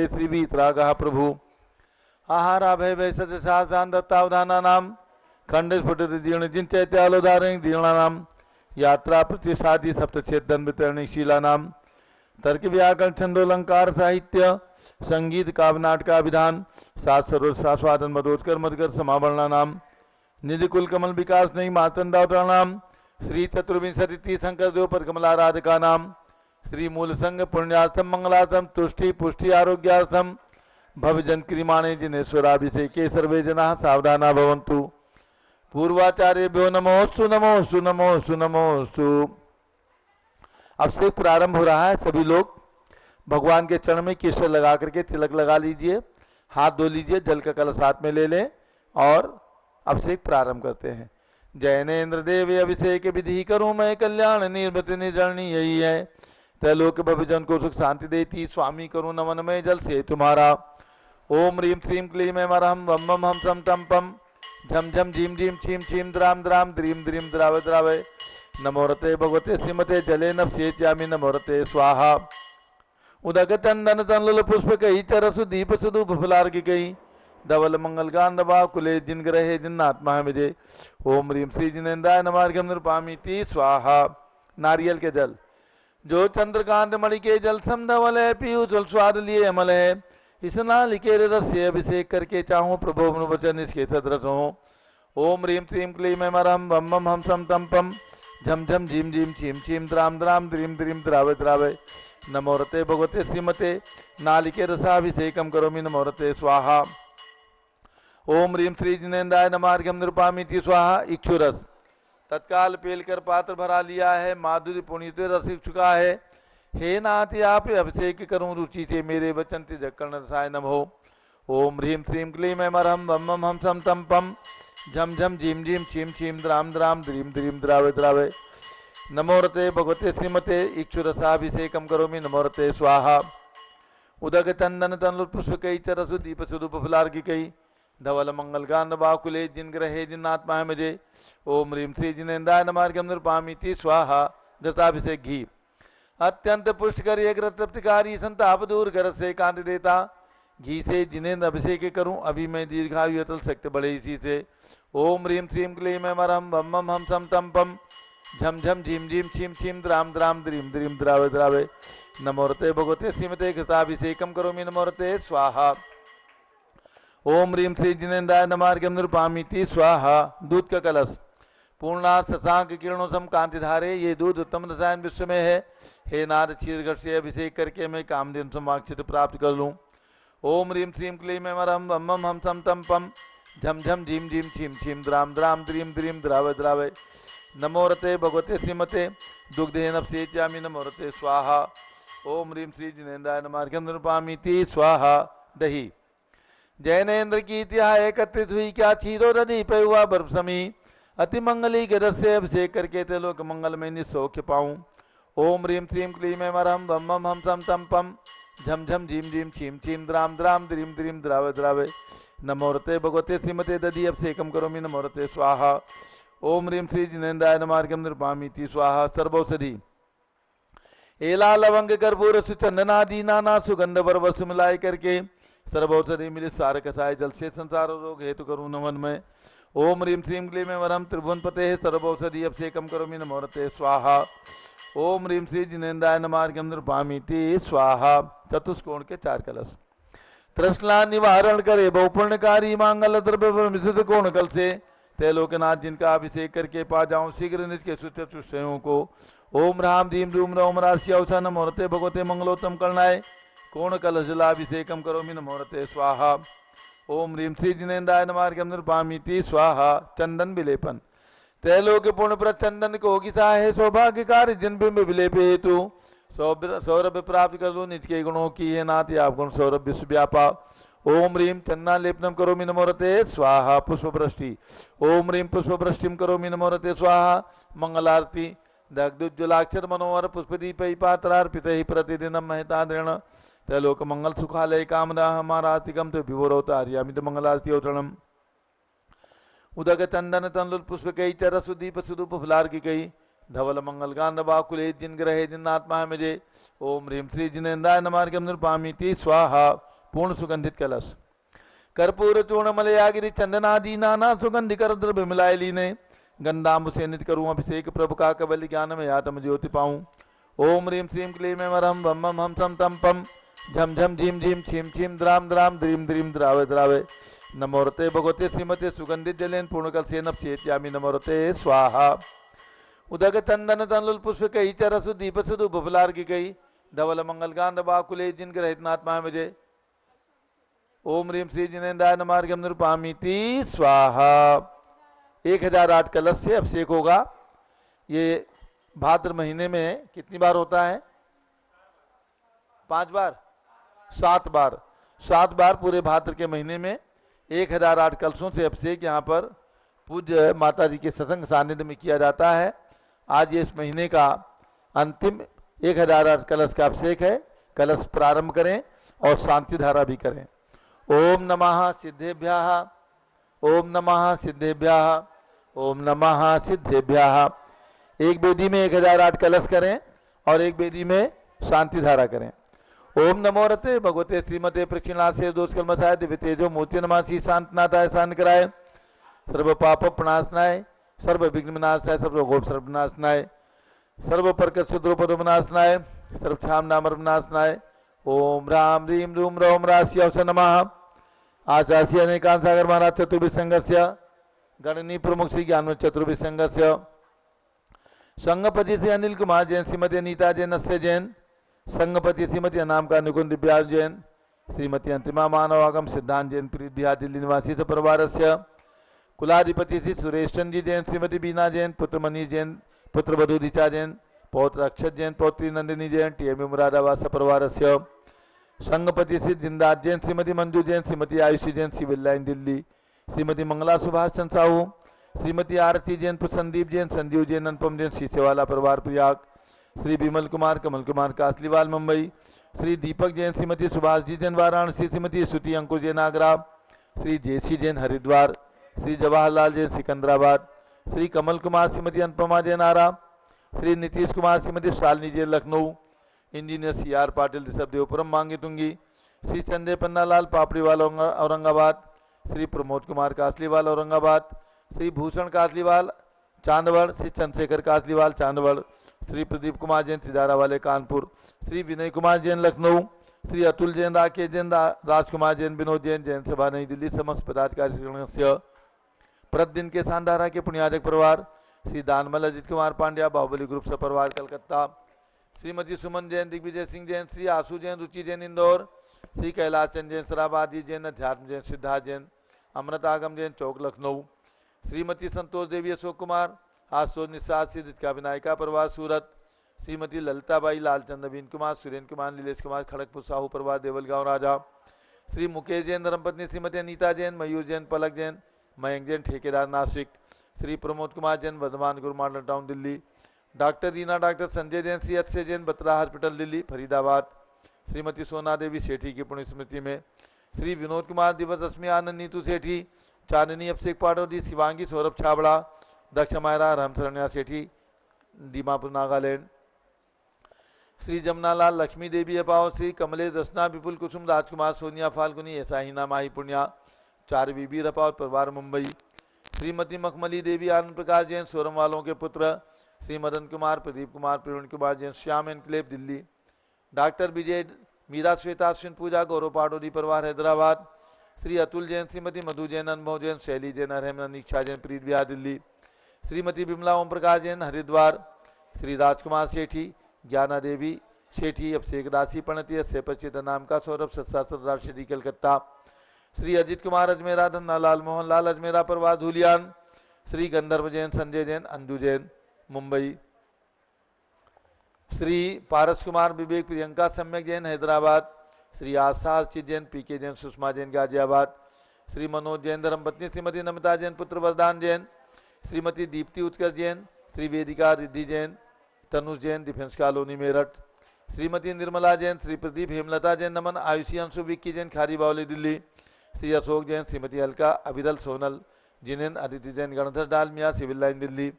श्री वीतरागः प्रभु आहाराभय वैसत शास्त्रान दत्तावधानानाम खंड स्फुटित जीर्ण जिन चैत्यालोदारण दीर्णानाम यात्रा प्रतिसादी सप्तछेदन वितरणी शीलानाम तर्क व्याकरण छंदोलंकार साहित्य संगीत काव्य नाटकाभिधान सात सरोज सास्वादन मदोदकर मधुकर समावरणा नाम निधि कुल कमल विकास नहीं मातंडावतरणाम श्री चतुर्विंशति तीर्थंकर देव पद कमलाराधिका नाम श्री मूल संघ पुण्यार्थम मंगलार्थम तुष्टि पुष्टि आरोग्यार्थम भवजन क्रिमाणे जिनेश्वराभिषेके सर्वे जना सावधाना भवन्तु। पूर्वाचार्यभ्यो नमोस्तु नमोस्तु नमोस्तु नमोस्तु। अब से प्रारंभ हो रहा है। सभी लोग भगवान के चरण में केसर लगा करके तिलक लगा लीजिए, हाथ धो लीजिए, जल का कलश हाथ में ले लें और अभिषेक प्रारंभ करते हैं। जैनेन्द्र देव अभिषेक विधि करूं मैं कल्याण निर्मति निजरणी यही है त्रैलोक भवजन को सुख शांति देती स्वामी करूं नमन में जल से तुम्हारा। ओम ह्रीम श्रीम क्लीम ऐं मरहम वम मम हम सम तम पम झम झम झीम झीम छीम छीम द्राम द्राम द्रीम द्रीम द्राव द्रावय नमोरते भगवते श्रीमते जले नभ्येत्यामि नमोरते स्वाहा। उदक चंदन तनल पुष्प कही चरसु दीप सुदूप फुलार्घ्य कही धवल मंगल गांधवा कुले जिन ग्रहे जिन्नात्मा विजय। ओम ह्रीम श्री जिनेन्द्राय नमार्घ्यम निरुपामीति स्वाहा। नारियल के जल जो चंद्रकांत मणि के जल सम धवल है पीयू जल स्वाद लिए अमल है इस नाल के रस से अभिषेक करके चाहूं प्रभु वचन इसके सदरस हो। ओम ह्रीम श्रीम क्लीम ऐं मरहम वम मम हम सम तम पम झम झम झीम झीम छीम छीम द्राम द्राम द्रीम द्रीम द्रावय द्रावय नमोरते भगवते श्रीमते नालिके रसाभिषेकम करोमि नमोरते स्वाहा। ओम ह्रीम श्री जिनेन्द्राय नमार्घ्यम निरुपामीति स्वाहा। इक्षुरस तत्काल पेल कर पात्र भरा लिया है, माधुर्य पुण्यते रस चुका है। हे नाथ आप अभिषेक करूं रुचि से मेरे वचन ते जक्कर्ण रसाय नमो। ओम ह्रीम श्रीम क्लीम ऐं मरहम वम मम हम सम तम पम झम झम झीम झीम छीम छीम द्राम द्राम द्रीम द्रीम द्रावय द्रावय नमोरते भगवते श्रीमते इक्षुरसाभिषेकम करोमि नमोरते स्वाहा। उदक चंदन तनुल पुष्प कई चरसु दीप सुदूप फुलार्घ्य कई धवल मंगल गांध बाकुले जिन ग्रहे जिन्नात्मा मुझे। ओम ह्रीम श्री जिनेन्द्राय नमार्घ्यम निरुपामीति स्वाहा। घृताभिषेक घी अत्यंत पुष्ट कर एक तृप्तिकारी संताप दूर कर से कांति देता घी से जिनेन्द्र अभिषेक करूं अभी मैं दीर्घायु अतल शक्ति बढ़े इसी से। ओम ह्रीम श्रीम क्लीम ऐं मरहम वम मम हम सम तम पम झम झम झीम झीम छीम छीम द्राम द्राम द्रीम द्रीम द्रावय द्रावय नमोरते भगवते श्रीमते घृताभिषेकम करोमि नमोरते स्वाहा। ओम ह्रीम श्री जिनेन्द्राय नमार्घ्यम निरुपामीति स्वाहा। दूध का कलश पूर्णा शशांक किरणों सम कांति धारे ये दूध उत्तम रसायन विश्व में है। हे नाथ क्षीरघट से अभिषेक करके मैं कामधेनु समाक्षित प्राप्त कर लूं। ओम ह्रीम श्रीम क्लीम ऐं मरहम वम मम हम सम तम पम झम झम झीम झीम छीम छीम द्राम द्राम द्रीम द्रीम द्रावय द्रावय नमोरते भगवते श्रीमते दुग्धे नभ्येत्यामि नमोरते स्वाहा। ओम ह्रीम श्री जिनेन्द्राय नमार्घ्यम निरुपामीति स्वाहा। दही जैनेन्द्र की इतिहा एकत्रित हुई क्या क्षीरो रधि पे हुआ बर्फ समी अति मंगली के रस से अभिषेक करके त्रिलोक मंगल में निसौख्य पाऊं। ओम ह्रीम श्रीम क्लीम ऐं मरहम वम मम हम सम तम पम झम झम झीम झीम छीम छीम द्राम द्राम द्रीम द्रीम द्रावय द्रावय नमोरते भगवते श्रीमते दधि अभिषेकम करोमि नमोरते स्वाहा। ओम ह्रीम श्री जिनेन्द्राय नमार्घ्यम निरुपामीति स्वाहा। सर्वौषधि एला लवंग कर्पूर सुचंदनादि नाना सुगंध वर वस्तु मिलाए करके सर्वौषधि मिले सार कसाय जल से संसार रोग हेतु करूं नमन में। ओम ह्रीम श्रीम क्लीम ऐं वरहम त्रिभुवन पते सर्वौषधि अभिषेकम करोमि नमोरते स्वाहा। ओम ह्रीम श्री जिनेन्द्राय नमार्घ्यम निरुपामीति स्वाहा। चतुष्कोण के चार कलश तृष्णा निवारण करे बहुपुण्यकारी मांगल द्रव्य मिश्रित कोण कल से त्रैलोकनाथ जिनका अभिषेक करके पा जाऊं शीघ्र निज के सुचतुष्टयों को। ओम राम धीम रूम रोम राशि अवसा नमोरते भगवते मंगलोत्तम करणाय कोण कलश जलाभिषेकम करोमि नमोरते स्वाहा। ओम ह्रीम श्री जिनेन्द्राय नमार्घ्यम निरुपामीति स्वाहा। चंदन विलेपन त्रैलोक्य पूर्ण पर चंदन को किसा है सौभाग्यकारी जिन बिंब विलेप हेतु सौरभ प्राप्त कर लो निज के गुणों की है नाथ आप गुण सौरभ विश्व व्यापा। ओम ह्रीम चन्ना लेपनम करोमि नमोरते स्वाहा। पुष्पवृष्टि ओम ह्रीम पुष्पवृष्टिम करोमि नमोरते स्वाहा। मंगलारती दग्धुज्ज्वलाक्षर मनोहर पुष्पदीपै पात्रार्पित ही प्रतिदिनम महतादृण त्रैलोक मंगल सुखालय कामना हमारातिकम तो विभोरवतार्यामित मंगलारती अवतरणम। उदक चंदन तनुल पुष्प कई चरसु दीप सुदूप फुलार्घ्य कई धवल मंगल गांध बाकुले जिन ग्रहे जिन्नात्मा मुझे। ओम ह्रीम श्री जिनेन्द्राय नमार्घ्यम निरुपामीति स्वाहा। पूर्ण सुगंधित कलश। कर्पूर चूर्ण मलयागिरी चंदनादि नाना सुगंधि कर द्रव्य मिलाए लीने, गंधाम्ब से नित करूं अभिषेक प्रभु का कबल ज्ञान में आत्म ज्योति पाऊं। ओम ह्रीं श्रीं क्लीं ऐं वरं बम बम हम सम तम पम झम झम झीम झीम छीम छीम द्राम द्राम द्रीम द्रीम द्रावे द्रावे। नमोरते भगवते श्रीमते सुगंधित जलेन पूर्णकल सेन चेत्यामि नमोरते स्वाहा। उदक चंदन तनुल पुष्प कही चरसु दीप सुधु बुफलार की गई धवल मंगल गांध बाकुले जिन ग्रहितनात्मा मुझे। ओम ह्रीं श्री जिनेन्द्राय नमार्गम निरुपामीति स्वाहा। 1008 कलश से अभिषेक होगा। ये भाद्र महीने में कितनी बार होता है? 5 बार 7 बार 7 बार पूरे भाद्र के महीने में 1008 कलशों से अभिषेक यहाँ पर पूज्य माता जी के सत्संग सानिध्य में किया जाता है। आज ये इस महीने का अंतिम 1008 कलश का अभिषेक है। कलश प्रारंभ करें और शांति धारा भी करें। ओम नमः सिद्धेभ्यः, ओम नमः सिद्धेभ्यः, ओम नमः सिद्धेभ्यः। एक बेदी में 1008 कलश करें और एक बेदी में शांति धारा करें। ओम नमो रते भगवते श्रीमते प्रक्षिणासे दोष कलमसाय दिव्य तेजो मूर्ति नमासी शांतनाथाय शांत कराय सर्व पाप प्रणाशनाय सर्व विघ्न विनाशनाय सर्व गोप सर्वनाशनाय सर्व परकट सुद्रोपद विनाशनाय सर्व क्षाम नाम विनाशनाय। ओम राम ह्रीं रूम रौम राश्य नमः। आचार्य अनेकांत सागर महाराज चतुर्भिः संघस्य गणनी प्रमुख श्री ज्ञान चतुर्भिः संघस्य संगपति से अनिल कुमार जैन, श्रीमती अनीता जैन, नस्य जैन, संगपति श्रीमती अनाम का निकुंज दिव्यास जैन, श्रीमती अंतिमा मानवागम सिद्धांत जैन, प्रीत बिहार दिल्ली निवासी से परिवार से कुलाधिपति श्री सुरेश चंद्र जी जैन, श्रीमती बीना जैन, पुत्र मनीष जैन, पुत्र वधु ऋचा जैन, पौत्र अक्षत जैन, पौत्री नंदिनी जैन, टीएम मुरादाबाद से परिवार से संगपति श्री जिंदास जैन, श्रीमती मंजू जैन, श्रीमती आयुषी जैन, सिविल लाइन दिल्ली, श्रीमती मंगला सुभाष चंद साहू, श्रीमती आरती जैन, संदीप जैन, संजीव जैन, अनुपम जैन, शीशेवाला परिवार प्रयाग, श्री विमल कुमार, कमल कुमार कासलीवाल मुंबई, श्री दीपक जैन, श्रीमती सुभाष जी जैन वाराणसी, श्रीमती श्रुति अंकुर जैन आगरा, श्री जेसी जैन हरिद्वार, श्री जवाहरलाल जैन सिकंदराबाद, श्री कमल कुमार, श्रीमती अनुपमा जैन आरा, श्री नीतीश कुमार, श्रीमती शालिनी जैन लखनऊ, इंजीनियर CR पाटिल ऋषभदेवपुरम मांगी तुंगी, श्री चंदे पन्नालाल पापड़ीवाल औरंगाबाद, श्री प्रमोद कुमार कासलीवाल औरंगाबाद, श्री भूषण कासलीवाल चांदवड़, श्री चंद्रशेखर कासलीवाल चांदवड़, श्री प्रदीप कुमार जैन सिदारा वाले कानपुर, श्री विनय कुमार जैन लखनऊ, श्री अतुल जैन, राकेश जैन, राजकुमार जैन, विनोद जैन, जैन सभा नई दिल्ली, समस्त पदाधिकारी प्रतिदिन के सांधारा के पुण्याजक परिवार, श्री दानमल अजित कुमार पांड्या बाहुबली ग्रुप से परिवार कलकत्ता, श्रीमती सुमन जैन, दिग्विजय सिंह जैन, श्री आशु जैन, रुचि जैन इंदौर, श्री कैलाश चंद जैन, सराबादी जैन, अध्यात्म जैन, सिद्धार्थ जैन, अमृत आगम जैन चौक लखनऊ, श्रीमती संतोष देवी अशोक कुमार, आशुतोष निषाद सिद्धिका विनायका परिवार सूरत, श्रीमती ललिताबाई लालचंद नवीन कुमार, सुरेंद्र कुमार, नीलेश कुमार खड़गपुर साहू परिवार देवलगांव राजा, श्री मुकेश जैन धर्मपत्नी, श्रीमती अनीता जैन, मयूर जैन, पलक जैन, मयंक जैन ठेकेदार नासिक, श्री प्रमोद कुमार जैन वर्धमान गुरु मॉडल टाउन दिल्ली, डॉक्टर दीना, डॉक्टर संजय जैन, श्री अक्षय जैन बत्रा हॉस्पिटल दिल्ली फरीदाबाद, श्रीमती सोना देवी सेठी की पुण्य स्मृति में, श्री विनोद कुमार दिवस रश्मि आनंद नीतू सेठी, चांदनी अभिषेक पाटोदी, शिवांगी सौरभ छाबड़ा, दक्ष मायरा रामशरण्या सेठी दीमापुर नागालैंड, श्री जमुनालाल लक्ष्मी देवी अपाओ, श्री कमलेश रचना विपुल कुसुम राजकुमार सोनिया फाल्गुनी ऐसा ही नाम माही पुण्या चार बीबी रपाओ परिवार मुंबई, श्रीमती मखमली देवी आनंद प्रकाश जैन सोरम वालों के पुत्र, श्री मदन कुमार, प्रदीप कुमार, प्रवीण कुमार जैन श्याम एनक्लेव दिल्ली, डॉक्टर विजय, मीरा श्वेता अश्विन पूजा गौरव पाटोदी परिवार हैदराबाद, श्री अतुल जैन, श्रीमती मधु जैन, अनुभव जैन, शैली जैन, हरमन नीक्षा जैन प्रीत बिहार दिल्ली, श्रीमती बिमला ओम प्रकाश जैन हरिद्वार, श्री राजकुमार सेठी, ज्ञाना देवी सेठी अभिषेक राशि प्रणति सेपचित नाम का सौरभ सत्सासद राशि कलकत्ता, श्री अजित कुमार अजमेरा, धन्ना लाल मोहन लाल अजमेरा परिवार धूलियान, श्री गंधर्व जैन, संजय जैन, अंजू जैन मुंबई, श्री पारस कुमार, विवेक, प्रियंका, सम्यक जैन हैदराबाद, श्री आशा अर्चित जैन, पीके जैन, सुषमा जैन गाजियाबाद, श्री मनोज जैन धर्मपत्नी, श्रीमती नमिता जैन, पुत्र वरदान जैन, श्रीमती दीप्ति उत्कर्ष जैन, श्री वेदिका रिद्धि जैन, तनुष जैन डिफेंस कॉलोनी मेरठ, श्रीमती निर्मला जैन, श्री प्रदीप हेमलता जैन नमन, आयुषी अंशु विक्की जैन खारी बावली दिल्ली, श्री अशोक जैन, श्रीमती अलका अविरल सोनल, जिनेन अदिति जैन गणधर डालमिया सिविल लाइन दिल्ली,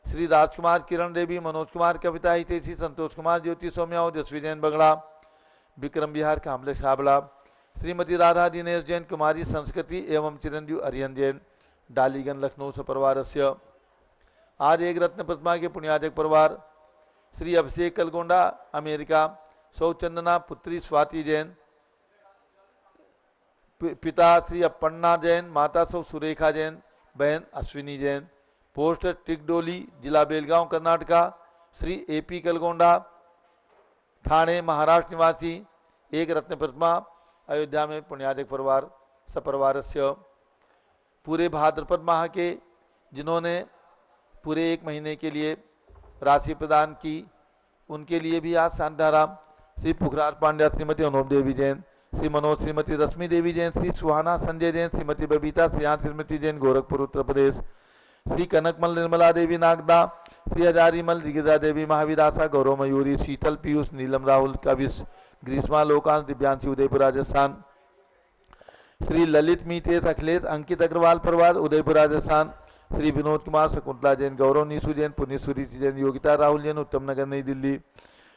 श्री राजकुमार, किरण देवी, मनोज कुमार, कविता हितेशी, संतोष कुमार, ज्योति सौम्या, ओजस्वी जैन बगड़ा, विक्रम बिहार कामले छाबड़ा, श्रीमती राधा दिनेश जैन कुमारी संस्कृति एवं चिरंजीव अरियन जैन डालीगंज लखनऊ सपरिवारस्य। आज एक रत्न प्रतिमा के पुण्याजक परिवार श्री अभिषेक कलगोंडा अमेरिका, सौ चंदना पुत्री स्वाति जैन, पिता श्री अप्पन्ना जैन, माता सौ सुरेखा जैन, बहन अश्विनी जैन। पोस्ट टिकडोली, जिला बेलगांव, कर्नाटका, श्री एपी कलगोंडा, थाने महाराष्ट्र निवासी, एक रत्न प्रतिमा अयोध्या में पुण्याजक परिवार सपरिवारस्य। पूरे भाद्रपद माह के जिन्होंने पूरे एक महीने के लिए राशि प्रदान की, उनके लिए भी आज शांताराम श्री पुखराज पांड्या, श्रीमती अनूप देवी जैन, श्री मनोज, श्रीमती रश्मि देवी जैन, श्री सुहाना संजय जैन, श्रीमती बबीता श्रियान, श्रीमती जैन गोरखपुर उत्तर प्रदेश, श्री कनकमल निर्मला देवी नागदा, श्री हजारीमल गिरिजा देवी महावीरासा, गौरव मयूरी, शीतल पीयूष, नीलम राहुल कविश, ग्रीष्मा लोकांश, दिव्यांशी उदयपुर राजस्थान, श्री ललित मीतेश अखिलेश अंकित अग्रवाल परिवार उदयपुर राजस्थान, श्री विनोद कुमार शकुंतला जैन, गौरव नीसू जैन, पुण्यसूरी जैन, योगिता राहुल जैन उत्तम नगर नई दिल्ली,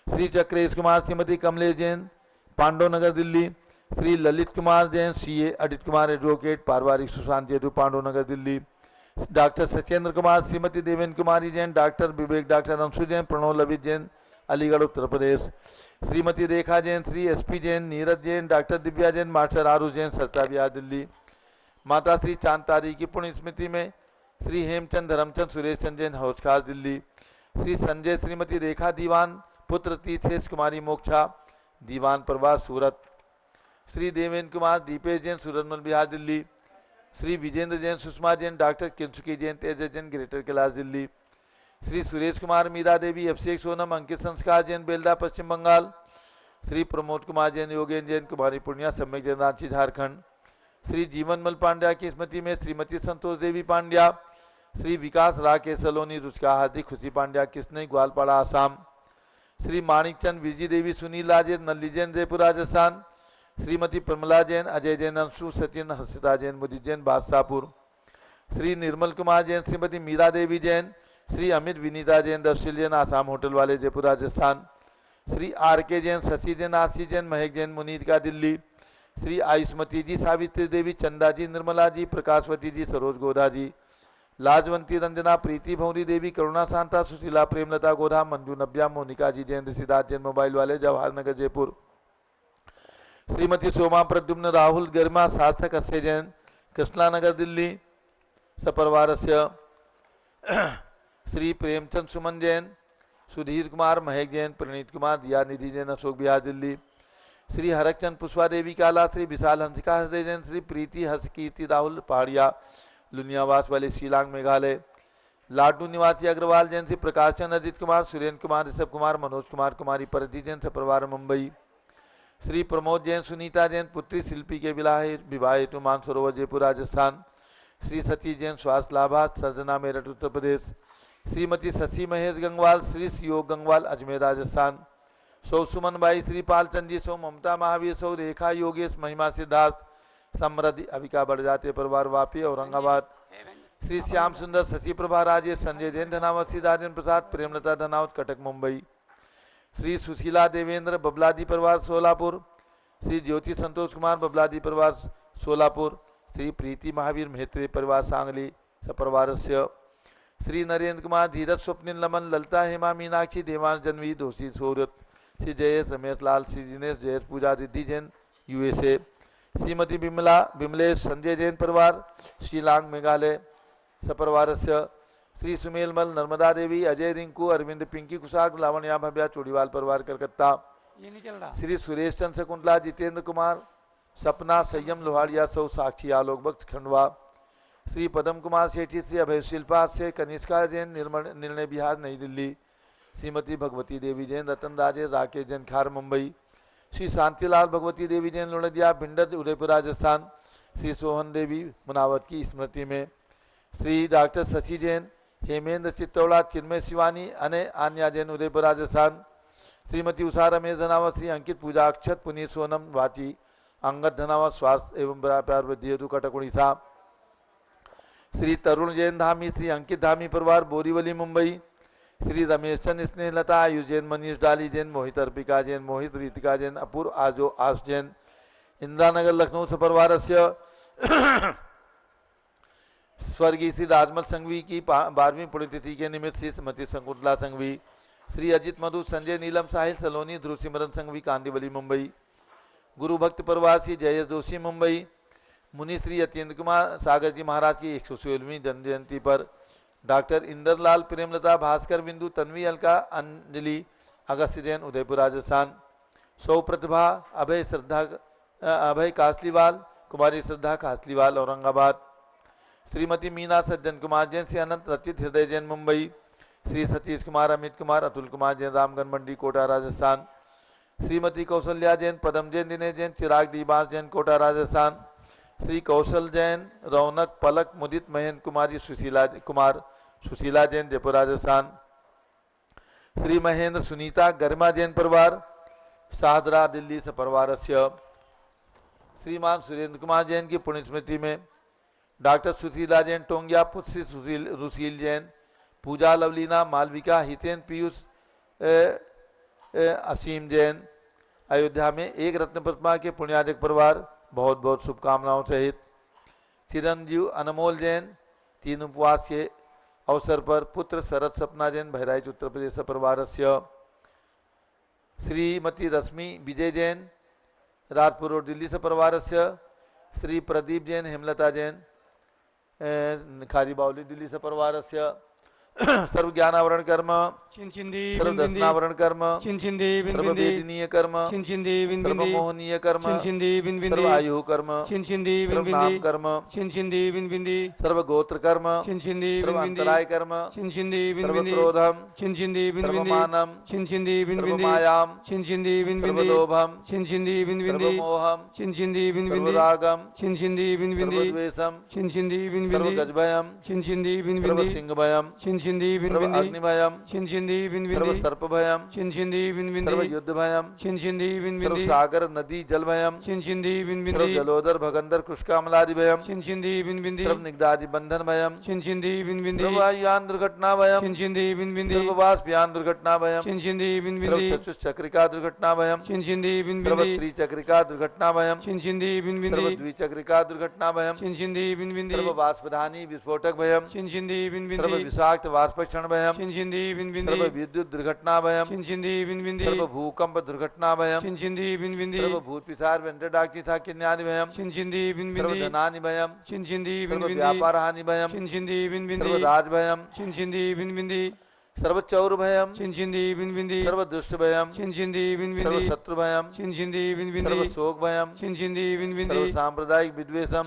श्री चक्रेश कुमार, श्रीमती कमलेश जैन पांडव नगर दिल्ली, श्री ललित कुमार जैन सीए, अडित कुमार एडवोकेट, पारिवारिक Sushant Jetu Pandav Nagar Delhi, doctor Satyendra Kumar, Shrimati Devendra Kumari Jain, doctor Vivek, doctor Anshu Jain, Pranav Lavit Jain Aligarh Uttar Pradesh, Shrimati Rekha Jain, Shri SP Jain, Neeraj Jain, doctor Divya Jain, master Aru Jain Sarita Vihar Delhi. माता श्री चांद तारी की पुण्य स्मृति में श्री हेमचंद धर्मचंद सुरेश चंद जैन हौज खास दिल्ली, श्री संजय श्रीमती रेखा दीवान, पुत्र तीर्थेश कुमारी मोक्षा दीवान परिवार सूरत, श्री देवेंद्र कुमार दीपेश जैन सूरतमल बिहार दिल्ली, श्री विजेंद्र जैन, सुषमा जैन, डॉक्टर किंसुकी जैन, तेजस जैन ग्रेटर कैलाश दिल्ली, श्री सुरेश कुमार, मीरा देवी, अभिषेक सोनम, अंकित संस्कार जैन बेलदा पश्चिम बंगाल, श्री प्रमोद कुमार जैन, योगेंद्र जैन, कुमारी पूर्णिया सम्यक जैन रांची झारखंड, श्री जीवनमल पांड्या की स्मृति में श्रीमती संतोष देवी पांड्या, श्री विकास राकेश सलोनी, रुचका हार्दिक खुशी पांड्या किसनई ग्वालपाड़ा आसाम, श्री माणिकचंद, विजय देवी, सुनील राजेश, नल्ली जैन जयपुर राजस्थान, श्रीमती प्रमला जैन, अजय जैन, अंशु सचिन, हर्षिता जैन, मुदित जैन बादशाहपुर, श्री निर्मल कुमार जैन, श्रीमती मीरा देवी जैन, श्री अमित विनीता जैन, दर्शिल जैन आसाम होटल वाले जयपुर राजस्थान, श्री आर के जैन, शशि जैन, आशी जैन, महक जैन, मुनीर का दिल्ली, श्री आयुष्मती जी, सावित्री देवी, चंदा जी, निर्मला जी, प्रकाशवती जी, सरोज गोधा जी, लाजवंती रंजना, प्रीति भौरी देवी, करुणा शांता, सुशीला, प्रेमलता गोधा, मंजू नब्या, मोनिका जी जैन, ऋषिदास जैन मोबाइल वाले जवाहर नगर जयपुर, श्रीमती सोमा प्रद्युम्न, राहुल गरिमा, सार्थक अस्य जैन कृष्णा नगर दिल्ली सपरिवारस्य, श्री प्रेमचंद सुमन जैन, सुधीर कुमार, महक जैन, प्रणीत कुमार, दिया निधि जैन अशोक बिहार दिल्ली, श्री हरकचंद पुष्पा देवी काला, श्री विशाल हंसिका हृदय जैन, श्री प्रीति हर्ष कीर्ति राहुल पहाड़िया लुनियावास वाले शिलांग मेघालय, लाडू निवासी अग्रवाल जैन, श्री प्रकाश चंद, अजित कुमार, सुरेंद्र कुमार, ऋषभ कुमार, मनोज कुमार, कुमारी परिधि जैन सपरिवार मुंबई, श्री प्रमोद जैन, सुनीता जैन, पुत्री शिल्पी के विवाह हेतु मानसरोवर जयपुर राजस्थान, श्री सती जैन, स्वास्थ्य लाभार्थ सर्जना मेरठ उत्तर प्रदेश, श्रीमती शशि महेश गंगवाल, श्री योग गंगवाल अजमेर राजस्थान, सौ सुमन भाई, श्री पालचंद जी, सौ ममता महावीर, सौ रेखा योगेश, महिमा सिद्धार्थ, समृद्धि अविका बढ़ जाते परिवार वापी औरंगाबाद, श्री श्याम सुंदर, शशि प्रभा राजेश, संजय जैन धनावत, श्री राजेंद्र प्रसाद, प्रेमलता धनावत कटक मुंबई, श्री सुशीला देवेंद्र बबलादी परिवार सोलापुर, श्री ज्योति संतोष कुमार बबलादी परिवार सोलापुर, श्री प्रीति महावीर मेहत्रे परिवार सांगली सपरिवारस्य, श्री नरेंद्र कुमार, धीरज, स्वप्निल, नमन, ललता, हेमा, मीनाक्षी, देवांश जनवी दोषी सूरत, श्री जयेश, रमेश लाल, श्री दिनेश, जयेश पूजा, रिद्धि जैन यूएसए, श्रीमती बिमला, बिमलेश, संजय जैन परिवार शिलांग मेघालय सपरिवारस्य, श्री सुमेलमल, नर्मदा देवी, अजय, रिंकू, अरविंद, पिंकी कुशाग, लावण्या भव्या चोड़ीवाल परिवार कलकत्ता, ये नहीं चल रहा, श्री सुरेश चंद्र शकुंतला, जितेंद्र कुमार, सपना, संयम लोहाड़िया, सौ साक्षी, आलोक भक्त खंडवा, श्री पदम कुमार सेठी, श्री अभय शिल्पा से कनिष्का जैन, निर्णय बिहार नई दिल्ली, श्रीमती भगवती देवी जैन, रतन राजे, राकेश जैन खार मुंबई, श्री शांतिलाल भगवती देवी जैन लुणदिया भिंडर उदयपुर राजस्थान, श्री सोहन देवी मुनावत की स्मृति में, श्री डॉक्टर शशि जैन, हेमेंद्र चित्तौड़ा, चिन्मय शिवानी, अने आन्या जैन उदयपुर राजस्थान, श्रीमती उषा रमेश धनावत, श्री अंकित पूजा, अक्षत पुनीत सोनम वाची, अंगद धनावत, स्वास्थ्य एवं प्यार वृद्धि हेतु कटक उड़ीसा, श्री तरुण जैन धामी, श्री अंकित धामी परिवार बोरीवली मुंबई, श्री रमेश चंद स्नेहलता, आयुष जैन, मनीष डाली जैन, मोहित अर्पिका जैन, मोहित रीतिका जैन, अपूर्व आजो आस जैन इंदिरानगर लखनऊ सपरिवारस्य स्वर्गीय श्री राजमल संघवी की 12वीं पुण्यतिथि के निमित्त श्री श्रीमती शंकुतला संघवी, श्री अजित मधु संजय नीलम साहिल सलोनी ध्रुव सिमरन संघवी कांदिवली मुंबई, गुरु भक्त परिवार श्री जयेश जोशी मुंबई, मुनि श्री यतीन्द्र कुमार सागर जी महाराज की 116वीं जन्म जयंती पर डॉक्टर इंदरलाल प्रेमलता भास्कर बिंदु तन्वी अलका अंजलि अगस्त जैन उदयपुर राजस्थान, सौ प्रतिभा अभय कासलीवाल कुमारी श्रद्धा कासलीवाल औरंगाबाद, श्रीमती मीना सज्जन कुमार जैन से अनंत रचित हृदय जैन मुंबई, श्री सतीश कुमार अमित कुमार अतुल कुमार जैन रामगढ़ मंडी कोटा राजस्थान, श्रीमती कौशल्या जैन पदम जैन दिनेश जैन चिराग दीबास जैन कोटा राजस्थान, श्री कौशल जैन रौनक पलक मुदित महेंद्र कुमारी सुशीला जैन जयपुर राजस्थान, श्री महेंद्र सुनीता गरिमा जैन परिवार सादरा दिल्ली सपरिवारस्य, श्रीमान सुरेंद्र कुमार जैन की पुण्य स्मृति में डॉक्टर सुशीला जैन टोंगिया पुत्री रुशील जैन पूजा लवलीना मालविका हितेन पीयूष असीम जैन अयोध्या में एक रत्न प्रतिमा के पुण्याजक परिवार बहुत बहुत शुभकामनाओं सहित चिरंजीव अनमोल जैन 3 उपवास के अवसर पर पुत्र शरद सपना जैन बहराइच उत्तर प्रदेश परिवारस्य, श्रीमती रश्मि विजय जैन राजपुर रोड दिल्ली परिवारस्य, श्री प्रदीप जैन हेमलता जैन खारी बावली दिल्ली परिवारस्य, सर्व ज्ञानावरण कर्म सर्व दर्शनावरण कर्म सर्व वेदनीय कर्म सर्व मोहनीय कर्म सर्व आयु कर्म सर्व नाम कर्म सर्व गोत्र कर्म सर्व अंतराय कर्म सर्व क्रोधम सर्व मानम सर्व मायाम सर्व लोभम सर्व मोहम सर्व रागम सर्व द्वेषम सर्व गजभयम सर्व सिंहभयम सर्व अग्निभयम सर्व सर्पभयम सर्व युद्धभयम सर्व सागर नदी जलभयम सर्व जलोदर भगंदर कृष्कामलादिभयम सर्व निग्धादि बंधन भयम सर्व वायुयान दुर्घटना भयम सर्व वाष्पयान दुर्घटना भयम सर्व चतुष्चक्रिका दुर्घटना भयम सर्व त्रिचक्रिका दुर्घटना भयम सर्व द्विचक्रिका दुर्घटना भयम सर्व वाष्पधानी विस्फोटक भयम सर्व विषाक्त वाष्पक्षण भयम सर्व विद्युत दुर्घटना भयम सर्व भूकंप दुर्घटना भयम सर्व भूत पिशाच वेंटर डाक्टी साकिन्यादि भयम सर्व धनानि भयम सर्व व्यापार हानि भयम सर्व राज भयम सर्व चौर भयम सर्व दुष्ट भयम सर्व शत्रु भयम सर्व शोक भयम सर्व सांप्रदायिक विद्वेषम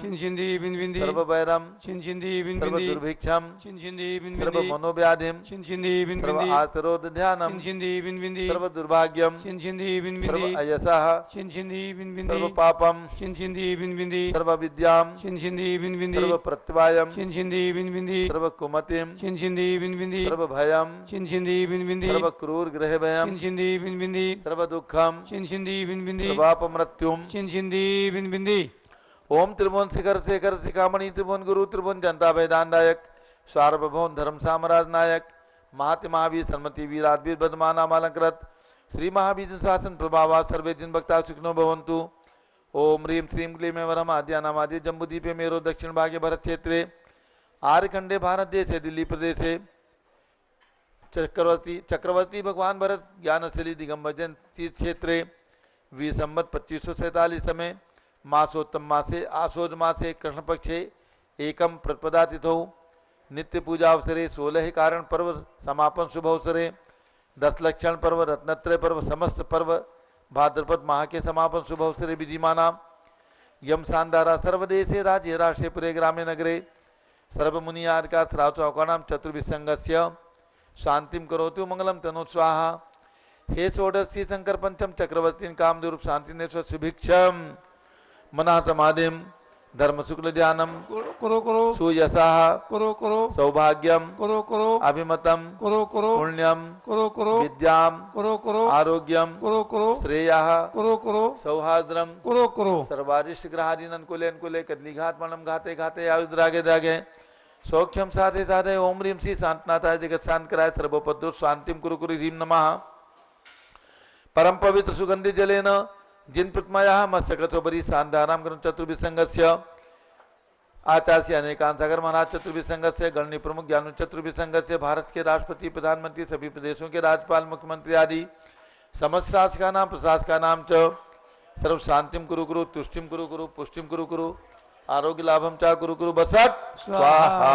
सर्व वैरम सर्व दुर्भिक्षम सर्व मनोव्याधिम सर्व आतरोध ध्यानम सर्व दुर्भाग्यम सर्व अयसः सर्व पापम सर्व विद्याम सर्व प्रत्यवायम सर्व कुमतिम सर्व भयम सर्व क्रूर ग्रह भयम सर्व दुखम सर्वापमृत्युम ओम त्रिभुवन शिखर शेखर शिखामणि त्रिभुवन गुरु त्रिभुवन जनता वेदांतायक सार्वभौम धर्म साम्राज्य नायक महात्मा महावीर सन्मति वीराद्वीर बदमानाम अलंकृत श्री महावीर शासन प्रभावा सर्वे जिन भक्ता सुखनो भवन्तु। ओम ह्रीं श्रीं क्लीं वरम आद्यानामादि जम्बूद्वीपे मेरो दक्षिण भागे भरत क्षेत्रे आर्यखंडे भारत देशे दिल्ली प्रदेशे चक्रवर्ती भगवान भरत ज्ञानशैली दिगंबर जैन तीर्थ क्षेत्रे वी संवत 2547 में मासोत्तम मासे आसोज मासे कृष्ण पक्षे एकम प्रतिपदा तिथौ नित्य पूजा अवसरे 16 कारण पर्व समापन शुभ अवसरे 10 लक्षण पर्व रत्नत्रय पर्व समस्त पर्व भाद्रपद माह के समापन शुभ अवसरे विधिमाना यम शानदारा सर्वदेशे राज्य राष्ट्रे पुरे ग्रामे नगरे सर्वमुनियार्का श्राव चौकानाम चतुर्विसंगस्य शांतिम करोतु मंगलम तनु स्वाहा। हे षोडशी शंकर पंचम चक्रवर्ती कामदेव शांति ने सुभिक्षम मना समाधिम धर्म शुक्ल ध्यानम सुयसा सौभाग्यम अभिमतम पुण्यम विद्याम आरोग्यम श्रेयः सौहार्द्रम सर्वारिष्ट ग्रहादीन अनुकूले अनुकूले कदलीघात मणम घाते घाते आयुद्रागे दागे सौख्यम साधे साधे ओम ह्रीं श्री शांतनाथाय जगत शांत कराय सर्वोपद्रव शांतिम कुरु कुरु ह्रीं नमः। परम पवित्र सुगंधि जलेन जिन प्रतिमायाः मत्स्यकथोपरि शान्तानां ग्रंथ चतुर्विसंगस्य आचार्य अनेकांत सागर महाराज चतुर्विसंगस्य गणनी प्रमुख ज्ञान चतुर्विसंगस्य भारत के राष्ट्रपति प्रधानमंत्री सभी प्रदेशों के राज्यपाल मुख्यमंत्री आदि समस्त शासका नाम प्रशासका नाम च सर्व शांतिम कुरु कुरु तुष्टिम कुरु कुरु पुष्टिम कुरु कुरु आरोग्य लाभम चा कुरु कुरु बसट स्वाहा।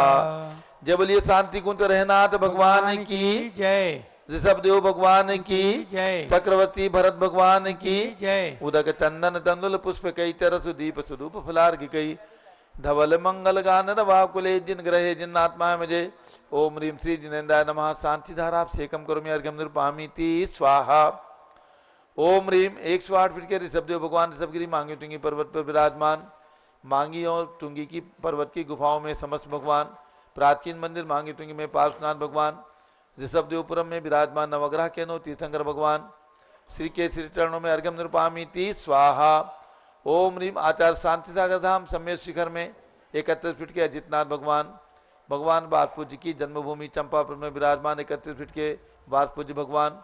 जय बोलिए शांति कुंज रहनाथ भगवान की जय, ऋषभ देव भगवान की जय, चक्रवर्ती भरत भगवान की जय। उदक चंदन तंदुल पुष्प कई चर सुदीप स्वरूप फलार्घ कई धवल मंगल गान रवाकुले जिन ग्रहे जिन आत्मा मुझे ओम ह्रीम श्री जिनेन्द्राय नमः। शांति धारा सेकम करो मैं अर्घ्यम निरुपामीति स्वाहा। ओम ह्रीम 108 फीट के ऋषभदेव भगवान ऋषभगिरी मांगी टुंगी पर्वत पर विराजमान। मांगी और टुंगी की पर्वत की गुफाओं में समस्त भगवान। प्राचीन मंदिर मांगी टुंगी में पार्श्वनाथ भगवान। ऋषभदेवपुरम में विराजमान नवग्रह के नो तीर्थंकर भगवान। श्री के श्री चरणों में अर्घ्यम निरुपामीति स्वाहा। ओम ह्रीम आचार्य शांति सागर धाम सम्मेद शिखर में 31 फीट के अजितनाथ भगवान। भगवान वासपूज्य की जन्मभूमि चंपापुर में विराजमान 31 फीट के वासपूज्य भगवान।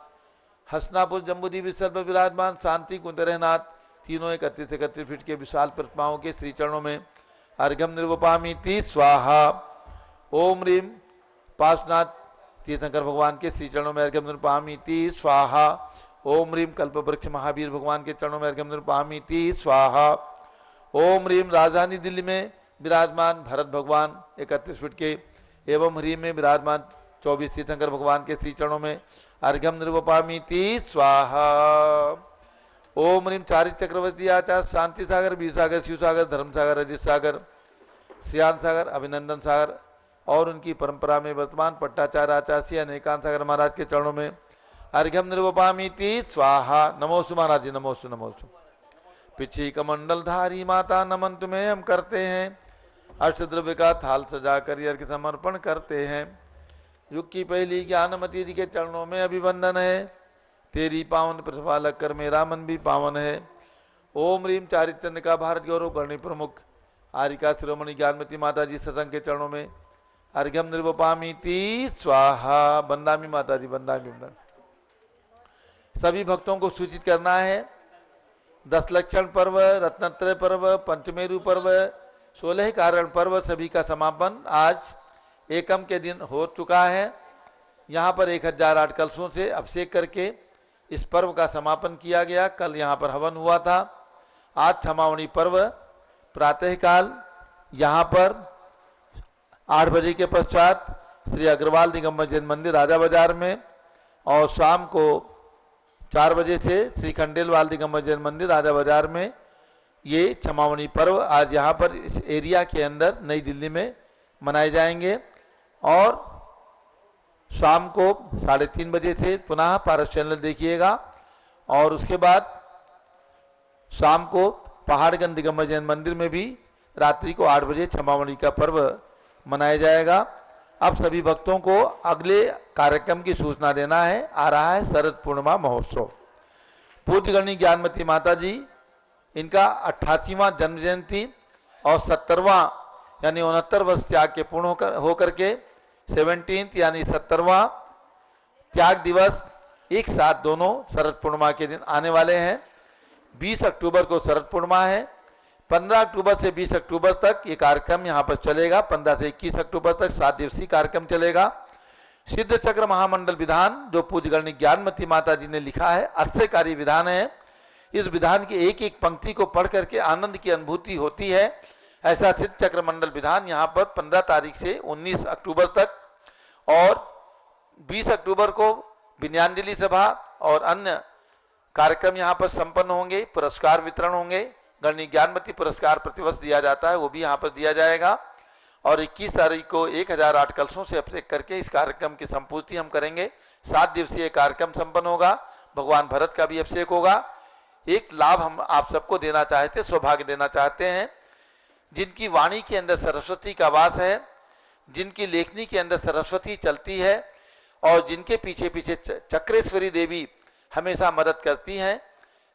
हसनापुर जम्बूद्वीप स्थल पर विराजमान शांति कुंदरहनाथ तीनों 31 फीट के विशाल प्रतिमाओं के श्री चरणों में अर्घ्यम निर्वपामीति स्वाहा। ओम ह्रीम पार्श्वनाथ तीर्थंकर भगवान के श्री चरणों में अर्घ्यम निर्वपामीति स्वाहा। ओम ह्रीम कल्पवृक्ष महावीर भगवान के चरणों में अर्घ्यम निर्वपामीति स्वाहा। ओम ह्रीम राजधानी दिल्ली में विराजमान भरत भगवान 31 फीट के एवं ह्रीम में विराजमान 24 तीर्थंकर भगवान के श्री चरणों में अर्घ्यम निर्वपामीति स्वाहा। ओम ह्रीम चारित चक्रवर्ती आचार्य शांति सागर वीर सागर शिव सागर धर्म सागर अजित सागर श्रियान सागर अभिनंदन सागर और उनकी परंपरा में वर्तमान पट्टाचार्य आचार्य अनेकांत सागर महाराज के चरणों में अर्घ्यम निर्वपामीति स्वाहा। नमोस्तु महाराज जी नमोस्तु नमोस्तु। पिछी कमंडल धारी माता नमन तुम्हें हम करते हैं। अष्टद्रव्य का थाल सजाकर अर्घ्य समर्पण करते हैं। युग की पहली ज्ञानमती जी के चरणों में अभिवंदन है। तेरी पावन प्रतिभा लगकर मेरा मन भी पावन है। ओम ह्रीम चारिचंद का भारत गौरव गणनी प्रमुख आरिका शिरोमणि ज्ञानमती माता जी सतंग के चरणों में अर्घ्यम निर्वपामीति स्वाहा। बंदामी माता जी बंदामी। सभी भक्तों को सूचित करना है 10 लक्षण पर्व, रत्नत्रय पर्व, पंचमेरु पर्व, 16 कारण पर्व सभी का समापन आज एकम के दिन हो चुका है। यहाँ पर 1008 कलशों से अभिषेक करके इस पर्व का समापन किया गया। कल यहाँ पर हवन हुआ था। आज क्षमावणी पर्व प्रातःकाल यहाँ पर 8 बजे के पश्चात श्री अग्रवाल दिगंबर जैन मंदिर राजा बाजार में और शाम को 4 बजे से श्री खंडेलवाल दिगंबर जैन मंदिर राजा बाजार में ये क्षमावणी पर्व आज यहाँ पर इस एरिया के अंदर नई दिल्ली में मनाए जाएंगे। और शाम को 3:30 बजे से पुनः पारस चैनल देखिएगा और उसके बाद शाम को पहाड़गंज दिगंबर जैन मंदिर में भी रात्रि को 8 बजे क्षमावणी का पर्व मनाया जाएगा। अब सभी भक्तों को अगले कार्यक्रम की सूचना देना है। आ रहा है शरद पूर्णिमा महोत्सव। पूज्य गणनी ज्ञानमती माता जी इनका 88वां जन्म जयंती और 70वां यानी 69 वर्ष त्याग के पूर्ण होकर के 17 यानी 70वां त्याग दिवस एक साथ दोनों शरद पूर्णिमा के दिन आने वाले हैं। 20 अक्टूबर को शरद पूर्णिमा है। 15 अक्टूबर से 20 अक्टूबर तक ये कार्यक्रम यहाँ पर चलेगा। 15 से 21 अक्टूबर तक 7 दिवसीय कार्यक्रम चलेगा। सिद्ध चक्र महामंडल विधान जो पूज्य गणनी ज्ञानमती माता जी ने लिखा है आश्चर्यकारी विधान है। इस विधान की एक एक पंक्ति को पढ़ करके आनंद की अनुभूति होती है। ऐसा सिद्ध चक्र मंडल विधान यहाँ पर 15 तारीख से 19 अक्टूबर तक और 20 अक्टूबर को विनयांजलि सभा और अन्य कार्यक्रम यहाँ पर संपन्न होंगे। पुरस्कार वितरण होंगे। गणनी ज्ञानमती पुरस्कार प्रतिवर्ष दिया जाता है, वो भी यहाँ पर दिया जाएगा। और 21 तारीख को 1008 कलशों से अभिषेक करके इस कार्यक्रम की संपूर्ति हम करेंगे। 7 दिवसीय कार्यक्रम संपन्न होगा। भगवान भरत का भी अभिषेक होगा। एक लाभ हम आप सबको देना चाहते, सौभाग्य देना चाहते हैं। जिनकी वाणी के अंदर सरस्वती का वास है, जिनकी लेखनी के अंदर सरस्वती चलती है और जिनके पीछे पीछे चक्रेश्वरी देवी हमेशा मदद करती हैं,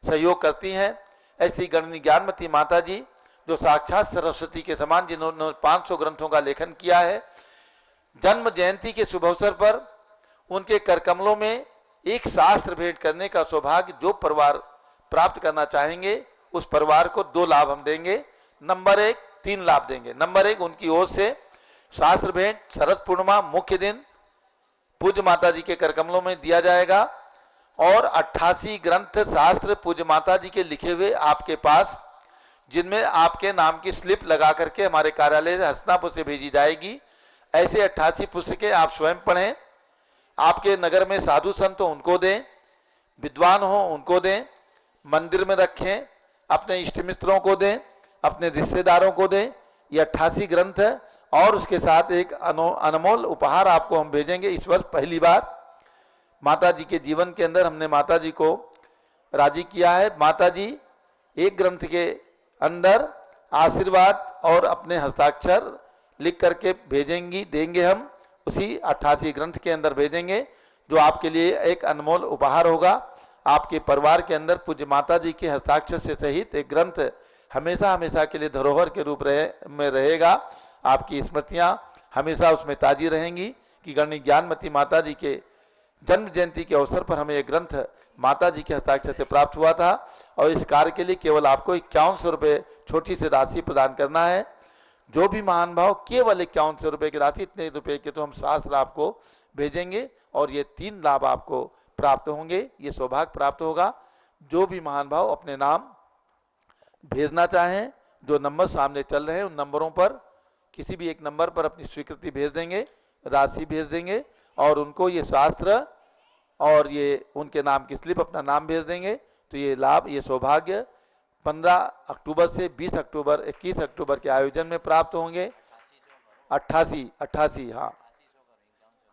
सहयोग करती हैं, ऐसी गणनी ज्ञानमती माता जी जो साक्षात सरस्वती के समान, जिन्होंने 500 ग्रंथों का लेखन किया है, जन्म जयंती के शुभ अवसर पर उनके करकमलों में एक शास्त्र भेंट करने का सौभाग्य जो परिवार प्राप्त करना चाहेंगे उस परिवार को 2 लाभ हम देंगे। नंबर 1 3 लाभ देंगे। नंबर 1 उनकी ओर से शास्त्र भेंट शरद पूर्णिमा मुख्य दिन पूज्य माता जी के करकमलों में दिया जाएगा और 88 ग्रंथ शास्त्र पूज्य माता जी के लिखे हुए आपके पास, जिनमें आपके नाम की स्लिप लगा करके हमारे कार्यालय से हस्तिनापुर से भेजी जाएगी। ऐसे 88 पुस्तकें आप स्वयं पढ़ें, आपके नगर में साधु संत हो उनको दें, विद्वान हो उनको दें, मंदिर में रखें, अपने इष्ट मित्रों को दें, अपने रिश्तेदारों को दें। ये 88 ग्रंथ है और उसके साथ एक अनमोल उपहार आपको हम भेजेंगे। इस वर्ष पहली बार माता जी के जीवन के अंदर हमने माता जी को राजी किया है। माता जी एक ग्रंथ के अंदर आशीर्वाद और अपने हस्ताक्षर लिख करके भेजेंगी, देंगे हम उसी 88 ग्रंथ के अंदर भेजेंगे, जो आपके लिए एक अनमोल उपहार होगा। आपके परिवार के अंदर पूज्य माता जी के हस्ताक्षर से सहित एक ग्रंथ हमेशा हमेशा के लिए धरोहर के रूप में रहेगा। आपकी स्मृतियां हमेशा उसमें ताजी रहेंगी कि गणनी ज्ञानमती माता जी के जन्म जयंती के अवसर पर हमें एक ग्रंथ माता जी के हस्ताक्षर से प्राप्त हुआ था और इस कार्य के लिए केवल आपको 5100 रुपये छोटी सी राशि प्रदान करना है। जो भी महान भाव केवल 5100 रुपये की राशि, इतने रुपए के तो हम शास्त्र आपको भेजेंगे और ये 3 लाभ आपको प्राप्त होंगे, ये सौभाग्य प्राप्त होगा। जो भी महान भाव अपने नाम भेजना चाहें, जो नंबर सामने चल रहे हैं उन नंबरों पर किसी भी एक नंबर पर अपनी स्वीकृति भेज देंगे, राशि भेज देंगे और उनको ये शास्त्र और ये उनके नाम की स्लिप अपना नाम भेज देंगे। तो ये लाभ, ये सौभाग्य 15 अक्टूबर से 20 अक्टूबर 21 अक्टूबर के आयोजन में प्राप्त होंगे। 88 हाँ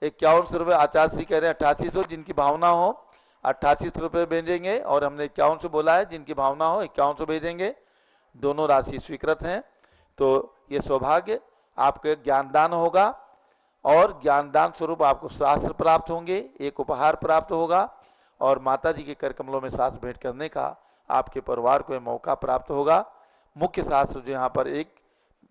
5100 रुपये आचार्य कह रहे हैं 8800, जिनकी भावना हो 8800 रुपये भेजेंगे और हमने 5100 बोला है, जिनकी भावना हो 5100 भेजेंगे। दोनों राशि स्वीकृत हैं। तो ये सौभाग्य आपके ज्ञानदान होगा और ज्ञानदान स्वरूप आपको शास्त्र प्राप्त होंगे, एक उपहार प्राप्त होगा और माता जी के कर कमलों में शास्त्र भेंट करने का आपके परिवार को मौका प्राप्त होगा। मुख्य शास्त्र जो यहाँ पर एक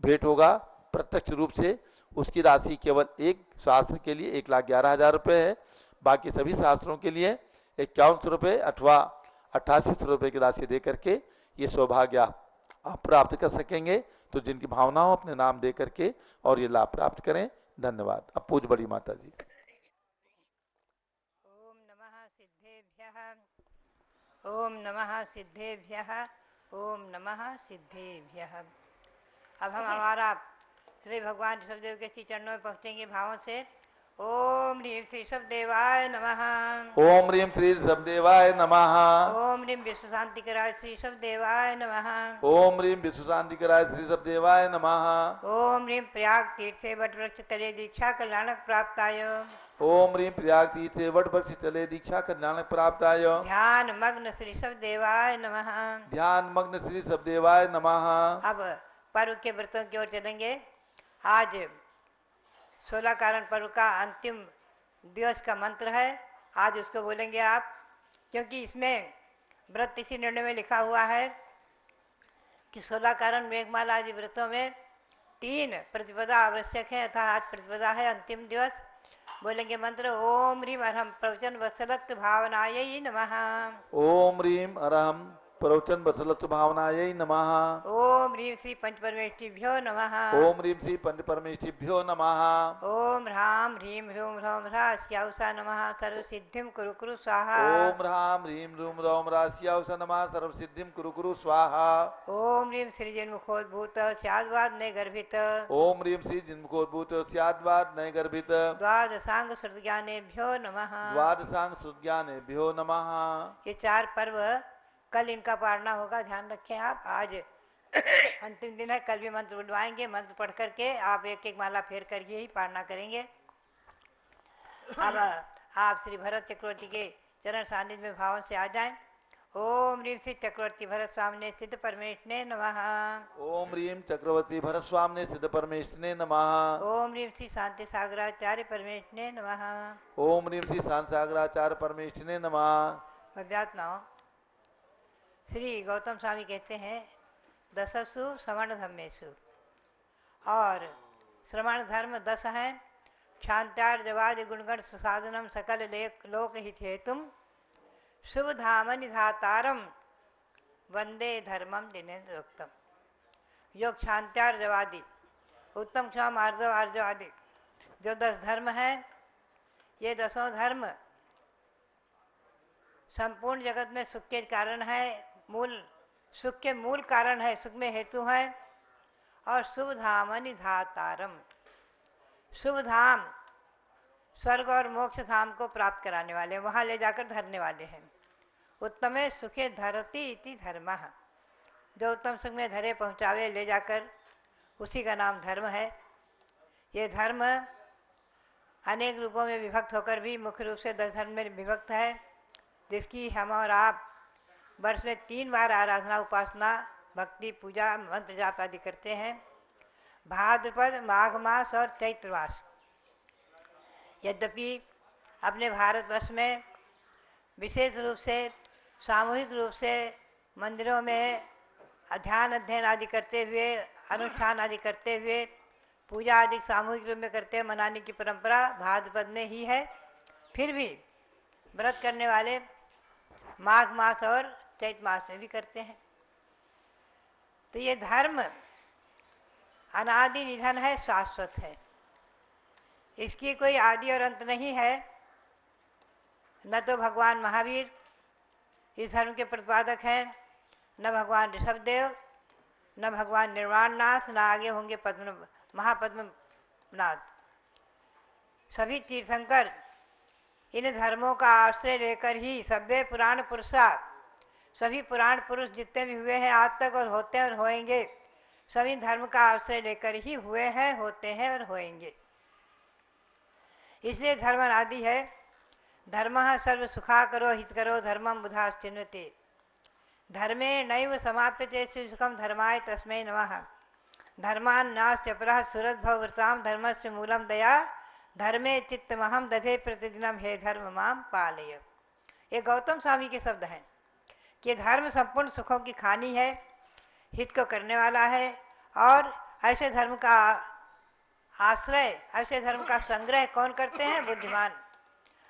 भेंट होगा प्रत्यक्ष रूप से, उसकी राशि केवल एक शास्त्र के लिए 1,11,000 रुपये है। बाकी सभी शास्त्रों के लिए 5100 रुपये अथवा 8800 रुपये की राशि दे करके ये सौभाग्य आप प्राप्त कर सकेंगे। तो जिनकी भावना हो अपने नाम दे करके और ये लाभ प्राप्त करें। धन्यवाद। अब पूज बड़ी माता जी। ओम नमः सिद्धेभ्यः, ओम नमः सिद्धेभ्यः, ओम नमः सिद्धेभ्यः। अब हम हमारा श्री भगवान ऋषभदेव के श्री चरणों में पहुँचेंगे भावों से। ओम ह्रीं श्री ऋषभदेवाय नमः। ओम ह्रीं श्री ऋषभदेवाय नमः। ओम ह्रीं विश्व शांति कराय श्री ऋषभदेवाय नमः। ओम ह्रीं विश्व शांति कराय श्री ऋषभदेवाय नमः। ओम ह्रीं प्रयाग तीर्थे वट वृक्ष तले दीक्षा कल्याणक प्राप्ताय। ओम ह्रीं प्रयाग तीर्थे वट वृक्ष तले दीक्षा कल्याणक प्राप्ताय। ध्यान मग्न श्री ऋषभदेवाय नमः। ध्यान मग्न श्री ऋषभदेवाय नमः। अब पर्व के व्रतों की ओर चलेंगे। आज 16 कारण पर्व का अंतिम दिवस का मंत्र है, आज उसको बोलेंगे आप, क्योंकि इसमें व्रत इसी निर्णय में लिखा हुआ है कि 16 कारण मेघमाला आदि व्रतों में 3 प्रतिपदा आवश्यक है, अतः आज प्रतिपदा है अंतिम दिवस। बोलेंगे मंत्र ओम ह्रीं अरहम प्रवचन वत्सलत्व भावनायै नमः। ओम ह्रीं अरहम प्रवचन वत्सलत्व भावनायै नमः। ओम ह्रीं श्री पंचपरमेष्ठिभ्यो नमः। ओम ह्रीं श्री पंचपरमेष्ठिभ्यो नमः। ओम ह्रां ह्रीं ह्रूं ह्रौं ह्रास्याउषा नमः सर्वसिद्धिं कुरु कुरु स्वाहा। ओम ह्रां ह्रीं ह्रूं ह्रौं ह्रास्याउषा नमः सर्वसिद्धिं कुरु कुरु स्वाहा। ओम ह्रीं सृजन्मुखोद्भूत स्याद्वाद नय गर्भित। ओम ह्रीं श्री जिन्मुखोद्भूत स्याद्वाद नय गर्भित। द्वादशांग श्रुतज्ञानेभ्यो नमः। द्वादशांग श्रुतज्ञानेभ्यो नमः। ये 4 पर्व कल इनका पारणा होगा, ध्यान रखें आप। आज अंतिम दिन है, कल भी मंत्र बुलवाएंगे, मंत्र पढ़ करके आप एक एक माला फेर कर ही पारणा करेंगे। अब आप श्री भरत चक्रवर्ती के चरण सानिध्य में भावों से आ जाएं। ओम ह्रीं श्री चक्रवर्ती भरत स्वामिने सिद्ध परमेष्ठिने नमः। ओम ह्रीं चक्रवर्ती भरत स्वामिने सिद्ध परमेष्ठिने नमः। ओम ह्रीं श्री शांति सागराचार्य परमेष्ठिने नमः। ओम ह्रीं श्री शांति सागराचार्य परमेष्ठिने नमः। अभ्यात्माओं, श्री गौतम स्वामी कहते हैं दशसु श्रवण धर्मेशु, और श्रवण धर्म 10 हैं। क्षांत्यार्जवादि गुणगण सुसाधनम सकल लोक हित हेतुम शुभ धाम निधातारम वंदे धर्मम दिनेन्द्रोक्तम। योग शांत्यार्जवादी, उत्तम क्षमा आर्जव आर्जवादी, जो 10 धर्म हैं, ये 10 धर्म संपूर्ण जगत में सुख के कारण है, मूल सुख के मूल कारण है, सुख में हेतु है। और शुभ धाम निधातारम, शुभ धाम स्वर्ग और मोक्ष धाम को प्राप्त कराने वाले, वहाँ ले जाकर धरने वाले हैं। उत्तमे सुखे धरती इति धर्मः, जो उत्तम सुख में धरे पहुँचावे ले जाकर, उसी का नाम धर्म है। ये धर्म अनेक रूपों में विभक्त होकर भी मुख्य रूप से 10 धर्म में विभक्त है, जिसकी हम और आप वर्ष में 3 बार आराधना, उपासना, भक्ति, पूजा, मंत्र जाप आदि करते हैं। भाद्रपद, माघ मास और चैत्र मास। यद्यपि अपने भारतवर्ष में विशेष रूप से सामूहिक रूप से मंदिरों में ध्यान अध्ययन आदि करते हुए, अनुष्ठान आदि करते हुए, पूजा आदि सामूहिक रूप में करते मनाने की परंपरा भाद्रपद में ही है, फिर भी व्रत करने वाले माघ मास और चैत मास में भी करते हैं। तो ये धर्म अनादि निधन है, शाश्वत है, इसकी कोई आदि और अंत नहीं है। न तो भगवान महावीर इस धर्म के प्रतिपादक हैं, न भगवान ऋषभदेव, न भगवान निर्वाणनाथ, न आगे होंगे महापद्मनाथ। सभी तीर्थंकर इन धर्मों का आश्रय लेकर ही सभ्य पुराण पुरुषा, सभी पुराण पुरुष जितने भी हुए हैं आज तक और होते हैं और होएंगे, सभी धर्म का आश्रय लेकर ही हुए हैं, होते हैं और होएंगे। इसलिए धर्म अनादि है। धर्मः सर्व सुखा करो हित करो धर्मम बुधाश्चिन्वते, धर्मे नैव समाप्यते सुखम धर्माय तस्मै नमः। धर्मान् नास्ति अपरः सुरद्भवव्रतां धर्मस्य मूलम दया, धर्मे चित्तमहम दधे प्रतिदिनम हे धर्म माम पालय। ये गौतम स्वामी के शब्द हैं कि धर्म संपूर्ण सुखों की खानी है, हित को करने वाला है, और ऐसे धर्म का आश्रय, ऐसे धर्म का संग्रह कौन करते हैं? बुद्धिमान।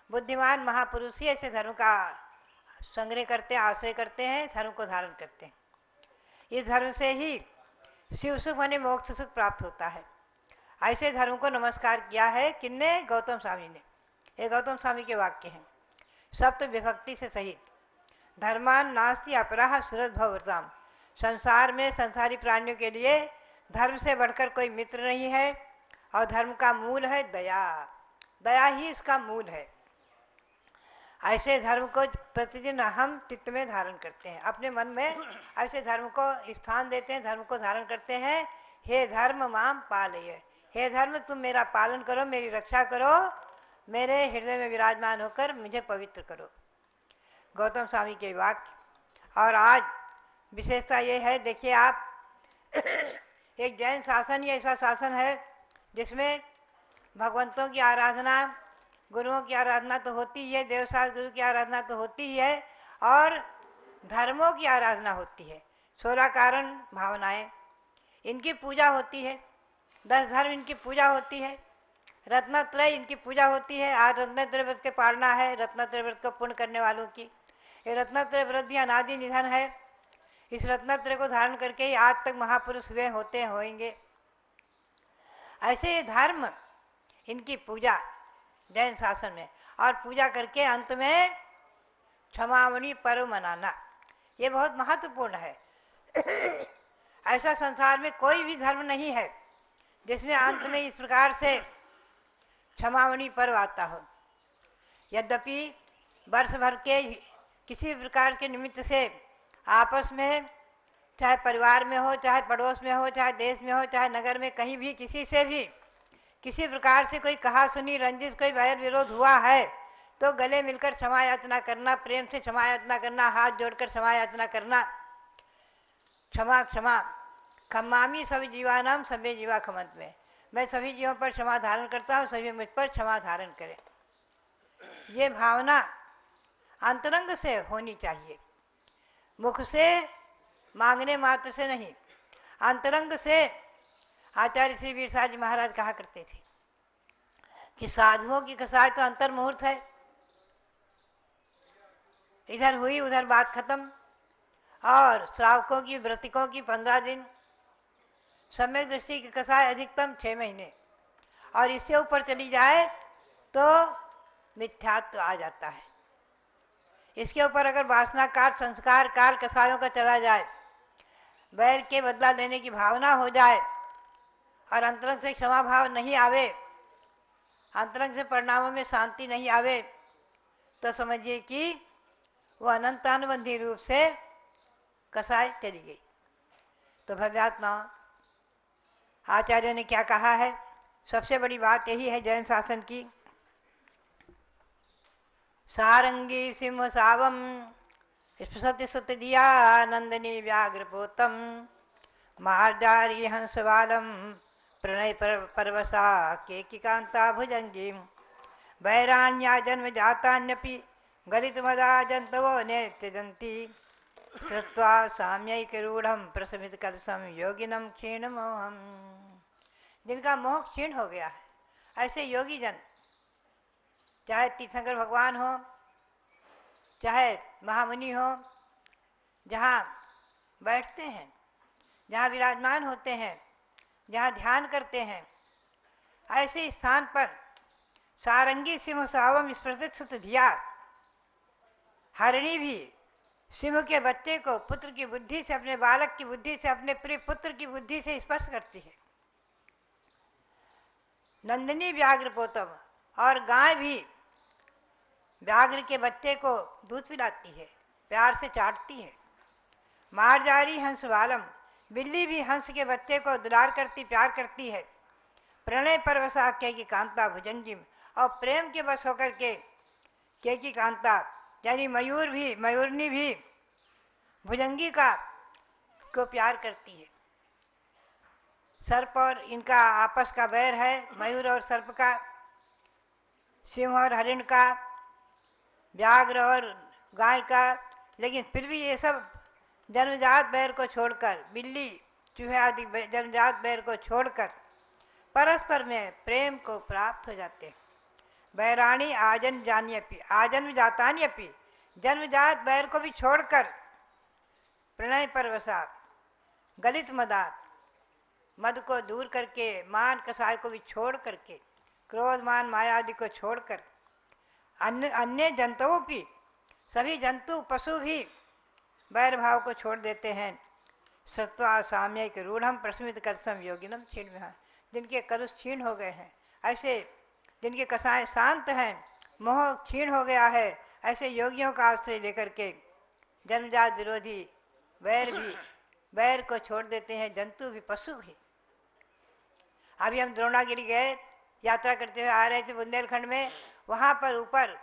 बुद्धिमान महापुरुष ही ऐसे धर्म का संग्रह करते हैं, आश्रय करते हैं, धर्म को धारण करते हैं। इस धर्म से ही शिव सुख माने मोक्ष सुख प्राप्त होता है। ऐसे धर्म को नमस्कार किया है किन्ने? गौतम स्वामी ने। ये गौतम स्वामी के वाक्य हैं, सप्त विभक्ति से सहित। धर्मान नास्ति अपराह सुरत भवव्रताम, संसार में संसारी प्राणियों के लिए धर्म से बढ़कर कोई मित्र नहीं है, और धर्म का मूल है दया। दया ही इसका मूल है। ऐसे धर्म को प्रतिदिन हम चित्त में धारण करते हैं, अपने मन में ऐसे धर्म को स्थान देते हैं, धर्म को धारण करते हैं। हे धर्म माम पालय, हे धर्म तुम मेरा पालन करो, मेरी रक्षा करो, मेरे हृदय में विराजमान होकर मुझे पवित्र करो। गौतम स्वामी के वाक्य। और आज विशेषता ये है, देखिए आप, एक जैन शासन ही ऐसा शासन है जिसमें भगवंतों की आराधना, गुरुओं की आराधना तो होती ही है, देवशास्त्र गुरु की आराधना तो होती ही है, और धर्मों की आराधना होती है। 16 कारण भावनाएं, इनकी पूजा होती है। 10 धर्म इनकी पूजा होती है। रत्नत्रय इनकी पूजा होती है। आज रत्नत्रय व्रत के पालना है, रत्नत्रय व्रत को पूर्ण करने वालों की। ये रत्नत्रय व्रत भी अनादि निधन है। इस रत्नत्रय को धारण करके ही आज तक महापुरुष हुए, होते होंगे। ऐसे ये धर्म, इनकी पूजा जैन शासन में, और पूजा करके अंत में क्षमावनी पर्व मनाना, ये बहुत महत्वपूर्ण है। ऐसा संसार में कोई भी धर्म नहीं है जिसमें अंत में इस प्रकार से क्षमावनी पर्व आता हो। यद्यपि वर्ष भर के किसी प्रकार के निमित्त से आपस में, चाहे परिवार में हो, चाहे पड़ोस में हो, चाहे देश में हो, चाहे नगर में, कहीं भी किसी से भी किसी प्रकार से कोई कहा सुनी, रंजिश, कोई वैर विरोध हुआ है, तो गले मिलकर क्षमा याचना करना, प्रेम से क्षमा याचना करना, हाथ जोड़कर क्षमा याचना करना। क्षमा क्षमा खम्मामी सभी जीवानाम सभी जीवा खमंत में, मैं सभी जीवों पर क्षमा धारण करता हूँ, सभी मुझ पर क्षमा धारण करें। ये भावना अंतरंग से होनी चाहिए, मुख से मांगने मात्र से नहीं, अंतरंग से। आचार्य श्री वीरसार जी महाराज कहा करते थे कि साधुओं की कसाई तो अंतर मुहूर्त है, इधर हुई उधर बात खत्म, और श्रावकों की व्रतिकों की 15 दिन, सम्यक दृष्टि की कसाय अधिकतम 6 महीने, और इससे ऊपर चली जाए तो मिथ्यात्व आ जाता है। इसके ऊपर अगर वासना काल, संस्कार काल कसायों का चला जाए, बैर के बदला लेने की भावना हो जाए और अंतरंग से क्षमा भाव नहीं आवे, अंतरंग से परिणामों में शांति नहीं आवे, तो समझिए कि वो अनंतानुबंधी रूप से कसाय चली गई। तो भव्यात्मा आचार्यों ने क्या कहा है? सबसे बड़ी बात यही है जैन शासन की, सारंगी सिंह सावम स्पृशति सुत दिया नंदिनी व्याघ्रपोतम मार्जारी हंसवालम प्रणय परवसा केकिकांता भुजंगी वैराण्या जन्म जातान्यपि गलित मदा जंतवो ने त्यजंती श्रुत्वा साम्यक रूढ़ प्रसमित कलसम योगिनम क्षीण मोहम। जिनका मोह क्षीण हो गया है, ऐसे योगी जन, चाहे तीर्थंकर भगवान हो, चाहे महामुनि हो, जहाँ बैठते हैं, जहाँ विराजमान होते हैं, जहाँ ध्यान करते हैं, ऐसे स्थान पर सारंगी सिंह सावम स्पर्शित सुत धिया, हरिणी भी सिंह के बच्चे को पुत्र की बुद्धि से, अपने बालक की बुद्धि से, अपने प्रिय पुत्र की बुद्धि से स्पर्श करती है। नंदिनी व्याघ्र पोतम, और गाय भी व्याघ्र के बच्चे को दूध पिलाती है, प्यार से चाटती है। मार्जारी हंस वालम, बिल्ली भी हंस के बच्चे को दुलार करती, प्यार करती है। प्रणय परवसा की कांता भुजंगिम, और प्रेम के बस होकर के की कांता यानी मयूरनी भी भुजंगी को प्यार करती है। सर्प और इनका आपस का बैर है, मयूर और सर्प का, सिंह और हरिण का, व्याघ्र और गाय का, लेकिन फिर भी ये सब जन्मजात बैर को छोड़कर, बिल्ली चूहे आदि जन्मजात बैर को छोड़कर परस्पर में प्रेम को प्राप्त हो जाते हैं। बैराणी आजन जान्यपि आजन्म जातान्यपि, जन्मजात बैर को भी छोड़कर प्रणय परवसा, गलित मदा, मद को दूर करके, मान कसाय को भी छोड़ करके, क्रोध मान माया आदि को छोड़कर, अन्य जंतुओं भी, सभी जंतु पशु भी बैर भाव को छोड़ देते हैं। सत्वा साम्यक रूढ़ प्रस्मित करसम योगिनम क्षीण में, जिनके कलुष क्षीण हो गए हैं, ऐसे जिनके कसाय शांत हैं, मोह क्षीण हो गया है, ऐसे योगियों का आश्रय लेकर के जन्मजात विरोधी बैर को छोड़ देते हैं, जंतु भी पशु भी। अभी हम द्रोणागिरी गए, यात्रा करते हुए आ रहे थे बुंदेलखंड में, वहाँ पर ऊपर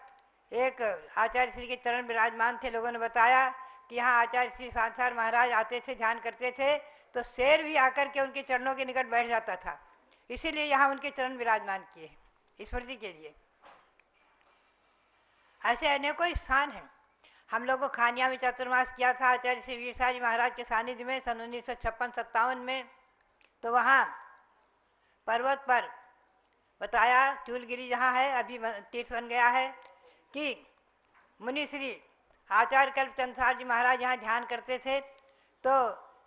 एक आचार्य श्री के चरण विराजमान थे। लोगों ने बताया कि यहाँ आचार्य श्री सांसार महाराज आते थे, ध्यान करते थे, तो शेर भी आकर के उनके चरणों के निकट बैठ जाता था, इसीलिए यहाँ उनके चरण विराजमान किए हैं स्मृति के लिए। ऐसे अनेकों स्थान हैं। हम लोग को खानिया में चतुर्मास किया था आचार्य श्री वीरसा जी महाराज के सानिध्य में सन 1956-57 में, तो वहाँ पर्वत पर बताया, चूलगिरी जहाँ है, अभी तीर्थ बन गया है, कि मुनि श्री आचार्य कल्पचंद्र जी महाराज यहाँ ध्यान करते थे, तो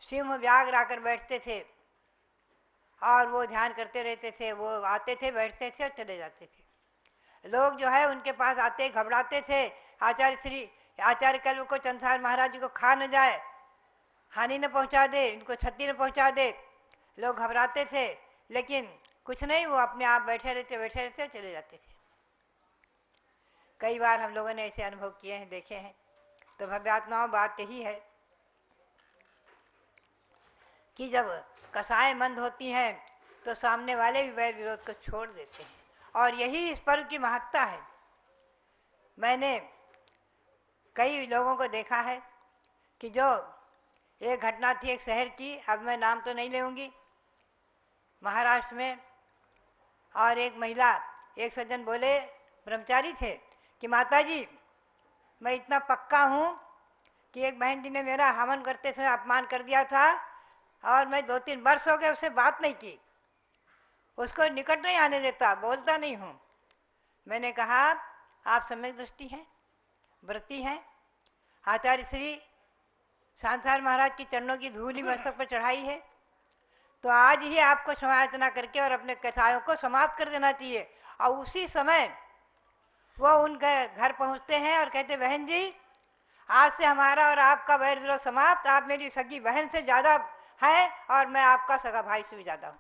सिंह व्याघ्र आकर बैठते थे और वो ध्यान करते रहते थे। वो आते थे, बैठते थे और चले जाते थे। लोग जो है उनके पास आते घबराते थे, आचार्य कल्प को चंद्रसार महाराज जी को खा न जाए, हानि न पहुंचा दे, इनको क्षति न पहुंचा दे। लोग घबराते थे, लेकिन कुछ नहीं, वो अपने आप बैठे रहते और चले जाते थे। कई बार हम लोगों ने ऐसे अनुभव किए हैं, देखे हैं। तो भव्यात्माओं, बात यही है कि जब कसाएं मंद होती हैं तो सामने वाले भी वैर विरोध को छोड़ देते हैं, और यही इस पर्व की महत्ता है। मैंने कई लोगों को देखा है कि जो एक घटना थी एक शहर की, अब मैं नाम तो नहीं लेऊंगी, महाराष्ट्र में, और एक महिला, एक सज्जन बोले, ब्रह्मचारी थे, कि माता जी मैं इतना पक्का हूँ कि एक बहन जी ने मेरा हवन करते समय अपमान कर दिया था और मैं 2-3 वर्ष हो गए उससे बात नहीं की, उसको निकट नहीं आने देता, बोलता नहीं हूँ। मैंने कहा आप सम्यक दृष्टि हैं, व्रती हैं, आचार्य श्री सांसार महाराज की चरणों की धूल ही मस्तक पर चढ़ाई है, तो आज ही आपको क्षमायाचना करके और अपने कसायों को समाप्त कर देना चाहिए। और उसी समय वो उनके घर पहुंचते हैं और कहते, बहन जी आज से हमारा और आपका वैर विरोध समाप्त, आप मेरी सगी बहन से ज़्यादा है और मैं आपका सगा भाई से भी ज़्यादा हूँ,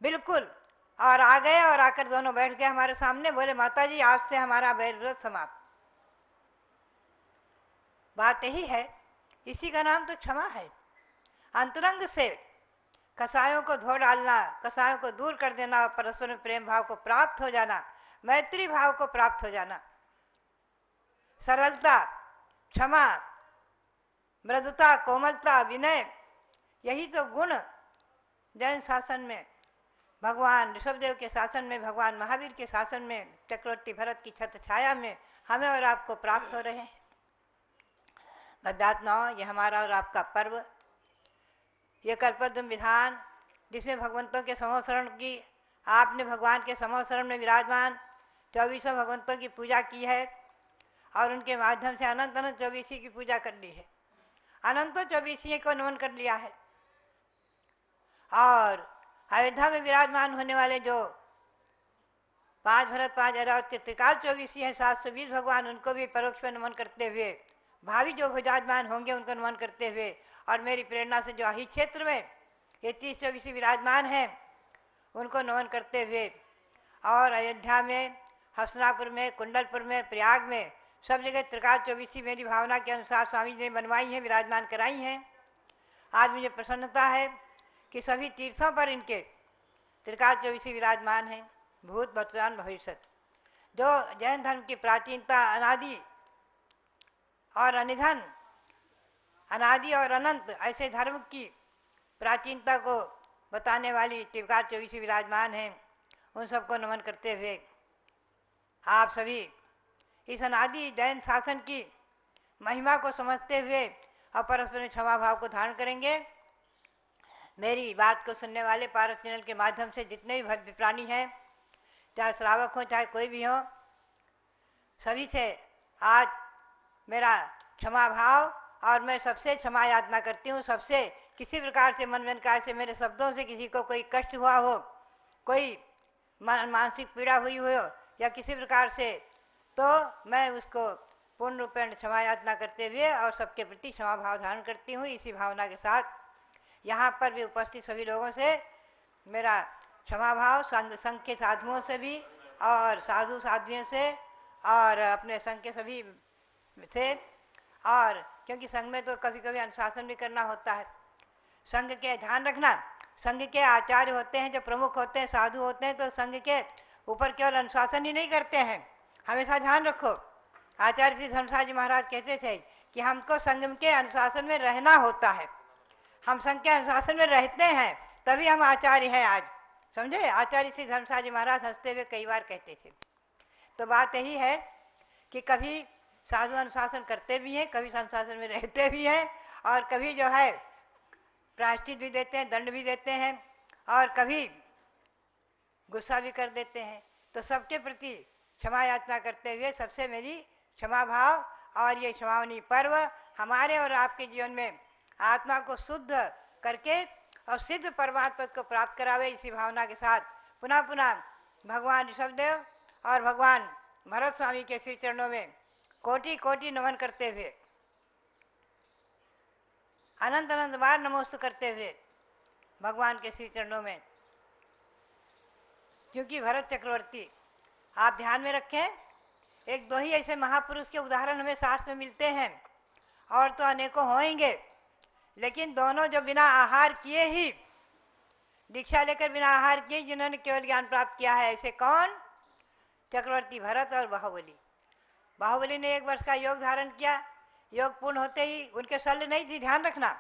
बिल्कुल। और आ गए और आकर दोनों बैठ गए हमारे सामने, बोले माता जी आज से हमारा वैर विरोध समाप्त। बात यही है, इसी का नाम तो क्षमा है। अंतरंग से कसायों को धो डालना, कसायों को दूर कर देना और परस्पर में प्रेम भाव को प्राप्त हो जाना, मैत्री भाव को प्राप्त हो जाना, सरलता, क्षमा, मृदुता, कोमलता, विनय, यही तो गुण जैन शासन में, भगवान ऋषभदेव के शासन में, भगवान महावीर के शासन में, चक्रवर्ती भरत की छत्र छाया में हमें और आपको प्राप्त हो रहे हैं। बद्धात्माओं, ये हमारा और आपका पर्व, ये कल्पद्रुम विधान जिसमें भगवंतों के समोशरण की, आपने भगवान के समोशरण में विराजमान 24 भगवंतों की पूजा की है और उनके माध्यम से अनंत अनंत 24 की पूजा कर ली है, अनंत 24 को नमन कर लिया है। और अयोध्या में विराजमान होने वाले जो 5 भरत 5 ऐरावत के त्रिकाल 24 हैं, 720 भगवान, उनको भी परोक्ष में नमन करते हुए, भावी जो विराजमान होंगे उनको नमन करते हुए, और मेरी प्रेरणा से जो ही क्षेत्र में ये 30-24 विराजमान हैं उनको नमन करते हुए, और अयोध्या में, हसनापुर में, कुंडलपुर में, प्रयाग में, सब जगह त्रिकाल 24 मेरी भावना के अनुसार स्वामी जी ने बनवाई हैं, विराजमान कराई हैं। आज मुझे प्रसन्नता है कि सभी तीर्थों पर इनके त्रिकाल 24 विराजमान हैं, भूत वर्तमान भविष्य। जो जैन धर्म की प्राचीनता, अनादि और अनिधन, अनादि और अनंत ऐसे धर्म की प्राचीनता को बताने वाली त्रिकाल 24 विराजमान हैं, उन सबको नमन करते हुए आप सभी इस अनादि जैन शासन की महिमा को समझते हुए और परस्पर में क्षमा भाव को धारण करेंगे। मेरी बात को सुनने वाले पारस चैनल के माध्यम से जितने भी भव्य प्राणी हैं, चाहे श्रावक हो चाहे कोई भी हो, सभी से आज मेरा क्षमा भाव, और मैं सबसे क्षमा याचना करती हूँ। सबसे किसी प्रकार से मन व्यनकार से मेरे शब्दों से किसी को कोई कष्ट हुआ हो, कोई मानसिक पीड़ा हुई हो या किसी प्रकार से, तो मैं उसको पूर्ण रूपेण क्षमा याचना करते हुए और सबके प्रति क्षमा भाव धारण करती हूँ। इसी भावना के साथ यहाँ पर भी उपस्थित सभी लोगों से मेरा क्षमा भाव, संघ के साधुओं से भी और साधु साध्वियों से और अपने संघ के सभी से, और क्योंकि संघ में तो कभी कभी अनुशासन भी करना होता है। संघ के ध्यान रखना, संघ के आचार्य होते हैं, जो प्रमुख होते हैं, साधु होते हैं, तो संघ के ऊपर केवल अनुशासन ही नहीं करते हैं, हमेशा ध्यान रखो। आचार्य श्री धर्मसार जी महाराज कहते थे कि हमको संघ के अनुशासन में रहना होता है, हम संघ के अनुशासन में रहते हैं तभी हम आचार्य हैं आज, समझे। आचार्य श्री धर्मसार जी महाराज हंसते हुए कई बार कहते थे। तो बात यही है कि कभी साधु अनुशासन करते भी हैं, कभी अनुशासन में रहते भी हैं, और कभी जो है प्रायश्चित भी देते हैं, दंड भी देते हैं, और कभी गुस्सा भी कर देते हैं। तो सबके प्रति क्षमा याचना करते हुए सबसे मेरी क्षमा भाव, और ये क्षमावनी पर्व हमारे और आपके जीवन में आत्मा को शुद्ध करके और सिद्ध परमात्मा को प्राप्त करावे। इसी भावना के साथ पुनः पुनः भगवान ऋषभदेव और भगवान भरत स्वामी के श्री चरणों में कोटि कोटि नमन करते हुए, अनंत अनंत बार नमोस्तु करते हुए भगवान के श्री चरणों में, क्योंकि भरत चक्रवर्ती, आप ध्यान में रखें, एक दो ही ऐसे महापुरुष के उदाहरण हमें शास्त्र में मिलते हैं, और तो अनेकों होंगे, लेकिन दोनों जो बिना आहार किए ही, दीक्षा लेकर बिना आहार किए जिन्होंने केवल ज्ञान प्राप्त किया है, ऐसे कौन? चक्रवर्ती भरत और बाहुबली। बाहुबली ने 1 वर्ष का योग धारण किया, योग पूर्ण होते ही उनके शल्य नहीं थी, ध्यान रखना,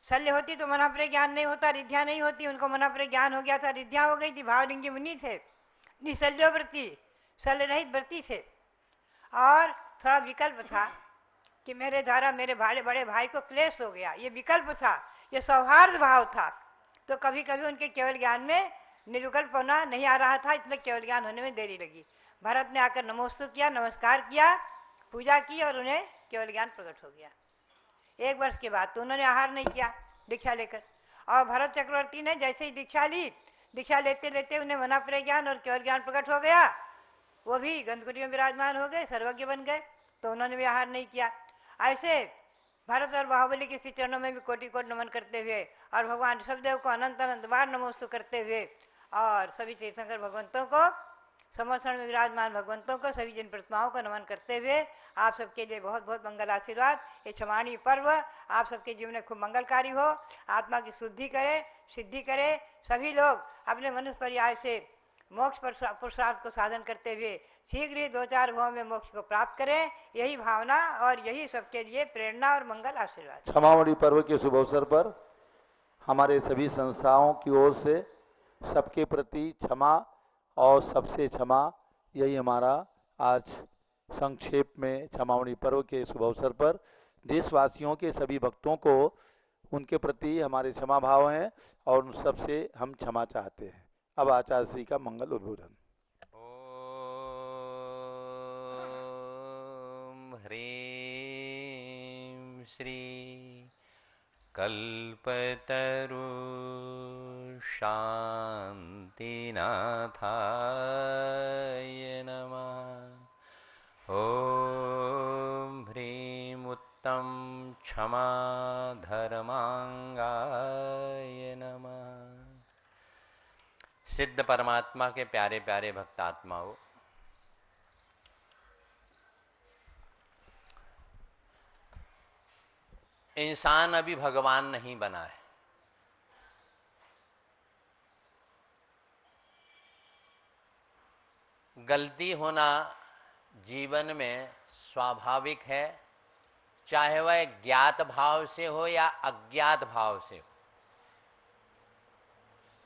शल्य होती तो मनाप्रे ज्ञान नहीं होता, रिद्धियाँ नहीं होती, उनको मनाप्रे ज्ञान हो गया था, रिद्धियाँ हो गई थी, भावलिंगी मुनि थे, निशल्योव्रती, शल्य रहित व्रती थे। और थोड़ा विकल्प था कि मेरे द्वारा मेरे बड़े भाई को क्लेश हो गया, ये विकल्प था, ये सौहार्द भाव था। तो कभी कभी उनके केवल ज्ञान में निरुकल्प होना नहीं आ रहा था, इसलिए केवल ज्ञान होने में देरी लगी। भरत ने आकर नमोस्तु किया, नमस्कार किया, पूजा की, और उन्हें केवल ज्ञान प्रकट हो गया। 1 वर्ष के बाद तो उन्होंने आहार नहीं किया दीक्षा लेकर। और भरत चक्रवर्ती ने जैसे ही दीक्षा ली, दीक्षा लेते लेते उन्हें मना प्रज्ञान और केवल ज्ञान प्रकट हो गया, वो भी गंधकुटी में विराजमान हो गए, सर्वज्ञ बन गए, तो उन्होंने भी आहार नहीं किया। ऐसे भरत और बाहुबली के श्री चरणों में भी कोटि कोटि नमन करते हुए और भगवान ऋषभदेव को अनंत अनंत बार नमोस्तु करते हुए और सभी तीर्थंकर भगवंतों को, समोसण में विराजमान भगवंतों को, सभी जिन प्रतिमाओं को नमन करते हुए आप सबके लिए बहुत बहुत मंगल आशीर्वाद। ये क्षमाणी पर्व आप सबके जीवन में खूब मंगलकारी हो, आत्मा की शुद्धि करे, सिद्धि करे, सभी लोग अपने मनुष्य पर्याय से मोक्ष पुरुषार्थ को साधन करते हुए शीघ्र ही 2-4 भाव में मोक्ष को प्राप्त करें, यही भावना और यही सबके लिए प्रेरणा और मंगल आशीर्वाद। क्षमावणी पर्व के शुभ अवसर पर हमारे सभी संस्थाओं की ओर से सबके प्रति क्षमा और सबसे क्षमा, यही हमारा आज संक्षेप में क्षमावणी पर्व के शुभ अवसर पर देशवासियों के सभी भक्तों को उनके प्रति हमारे क्षमा भाव हैं और उन सबसे हम क्षमा चाहते हैं। अब आचार्य श्री का मंगल उद्बोधन। ओम ह्रीं श्री कल्पतरु शांतिनाथाय नमः। ओम ह्रीं उत्तम क्षमा धर्मांगाय नमः। सिद्ध परमात्मा के प्यारे प्यारे भक्तात्माओं, इंसान अभी भगवान नहीं बना है। गलती होना जीवन में स्वाभाविक है, चाहे वह ज्ञात भाव से हो या अज्ञात भाव से हो।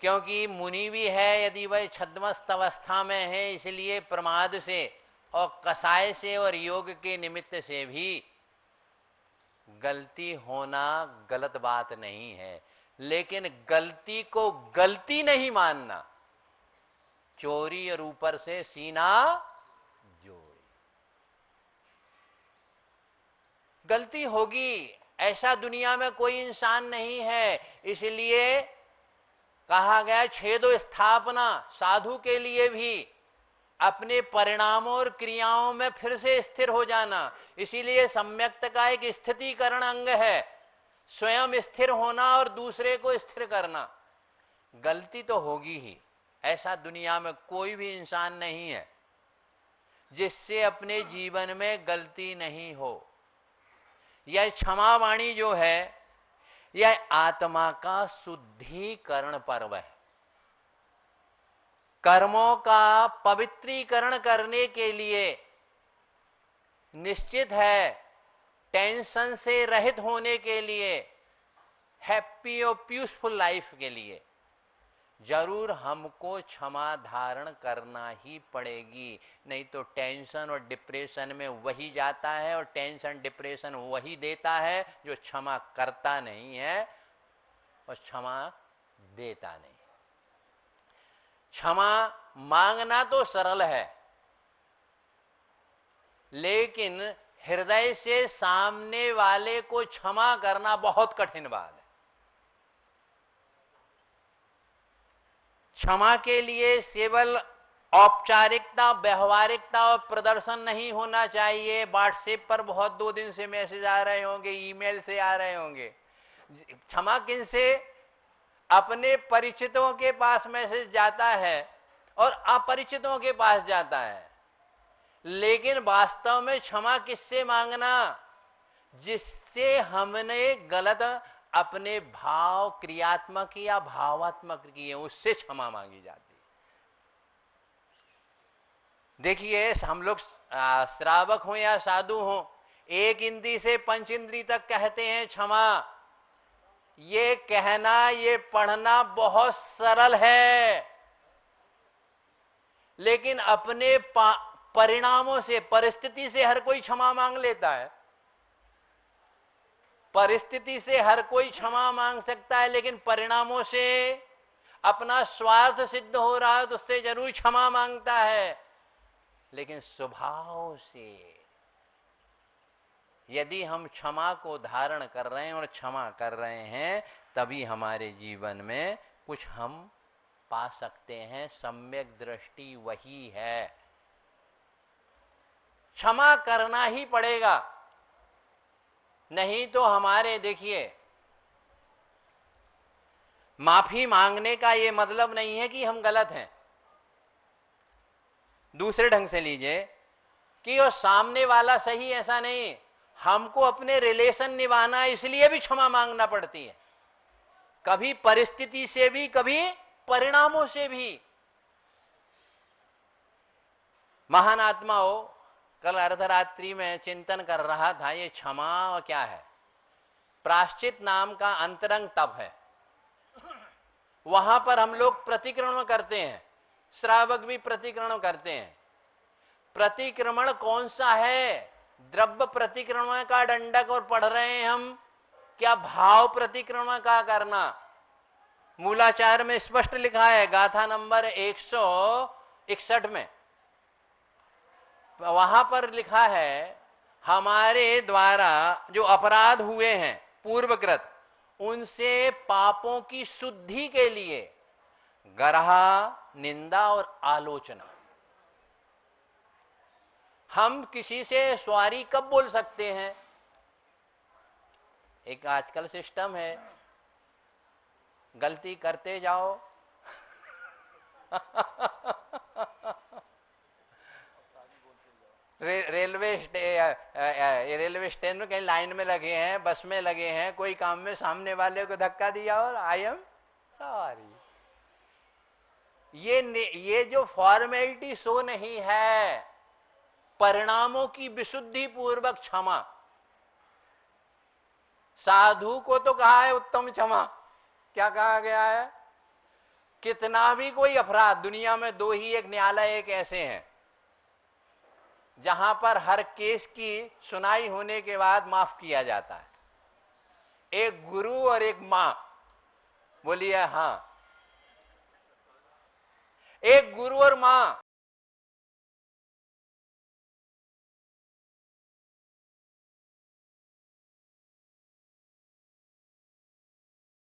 क्योंकि मुनि भी है, यदि वह छद्मस्त अवस्था में है, इसलिए प्रमाद से और कसाय से और योग के निमित्त से भी गलती होना गलत बात नहीं है। लेकिन गलती को गलती नहीं मानना, चोरी और ऊपर से सीना जोड़ी। गलती होगी, ऐसा दुनिया में कोई इंसान नहीं है। इसलिए कहा गया छेदो स्थापना, साधु के लिए भी अपने परिणामों और क्रियाओं में फिर से स्थिर हो जाना। इसीलिए सम्यक्त का एक स्थितिकरण अंग है, स्वयं स्थिर होना और दूसरे को स्थिर करना। गलती तो होगी ही, ऐसा दुनिया में कोई भी इंसान नहीं है जिससे अपने जीवन में गलती नहीं हो। यह क्षमावाणी जो है, यह आत्मा का शुद्धिकरण पर्व है। कर्मों का पवित्रीकरण करने के लिए निश्चित है, टेंशन से रहित होने के लिए, हैप्पी और पीसफुल लाइफ के लिए जरूर हमको क्षमा धारण करना ही पड़ेगी। नहीं तो टेंशन और डिप्रेशन में वही जाता है और टेंशन डिप्रेशन वही देता है जो क्षमा करता नहीं है और क्षमा देता नहीं। क्षमा मांगना तो सरल है, लेकिन हृदय से सामने वाले को क्षमा करना बहुत कठिन बात है। क्षमा के लिए केवल औपचारिकता, व्यवहारिकता और प्रदर्शन नहीं होना चाहिए। व्हाट्सएप पर बहुत 2 दिन से मैसेज आ रहे होंगे, ईमेल से आ रहे होंगे। क्षमा किन से? अपने परिचितों के पास मैसेज जाता है और अपरिचितों के पास जाता है। लेकिन वास्तव में क्षमा किससे मांगना? जिससे हमने गलत अपने भाव क्रियात्मक या भावात्मक किए, उससे क्षमा मांगी जाती है। देखिए, हम लोग श्रावक हों या साधु हों, एक इंद्री से 5 इंद्री तक कहते हैं क्षमा। ये कहना, ये पढ़ना बहुत सरल है, लेकिन अपने परिणामों से, परिस्थिति से हर कोई क्षमा मांग लेता है। परिस्थिति से हर कोई क्षमा मांग सकता है, लेकिन परिणामों से अपना स्वार्थ सिद्ध हो रहा है तो उससे जरूर क्षमा मांगता है। लेकिन स्वभाव से यदि हम क्षमा को धारण कर रहे हैं और क्षमा कर रहे हैं, तभी हमारे जीवन में कुछ हम पा सकते हैं। सम्यक दृष्टि वही है। क्षमा करना ही पड़ेगा, नहीं तो हमारे, देखिए, माफी मांगने का ये मतलब नहीं है कि हम गलत हैं। दूसरे ढंग से लीजिए कि वो सामने वाला सही, ऐसा नहीं। हमको अपने रिलेशन निभाना है, इसलिए भी क्षमा मांगना पड़ती है, कभी परिस्थिति से भी, कभी परिणामों से भी। महान आत्मा हो, कल अर्धरात्रि में चिंतन कर रहा था, ये क्षमा और क्या है। प्रायश्चित नाम का अंतरंग तप है, वहां पर हम लोग प्रतिक्रमण करते हैं, श्रावक भी प्रतिक्रमण करते हैं। प्रतिक्रमण कौन सा है? द्रव्य प्रतिक्रमण का दंडक और पढ़ रहे हैं हम, क्या भाव प्रतिक्रमण का करना? मूलाचार में स्पष्ट लिखा है, गाथा नंबर 161 में, वहां पर लिखा है, हमारे द्वारा जो अपराध हुए हैं पूर्वकृत, उनसे पापों की शुद्धि के लिए गरहा, निंदा और आलोचना। हम किसी से सॉरी कब बोल सकते हैं? एक आजकल सिस्टम है, गलती करते जाओ रेलवे स्टेशन में कहीं लाइन में लगे हैं, बस में लगे हैं, कोई काम में सामने वाले को धक्का दिया और आई एम सॉरी। ये जो फॉर्मेलिटी शो नहीं है, परिणामों की विशुद्धि पूर्वक क्षमा। साधु को तो कहा है उत्तम क्षमा, क्या कहा गया है? कितना भी कोई अपराध, दुनिया में दो ही एक न्यायालय एक ऐसे हैं जहां पर हर केस की सुनाई होने के बाद माफ किया जाता है, एक गुरु और एक मां। बोलिए हाँ, एक गुरु और मां।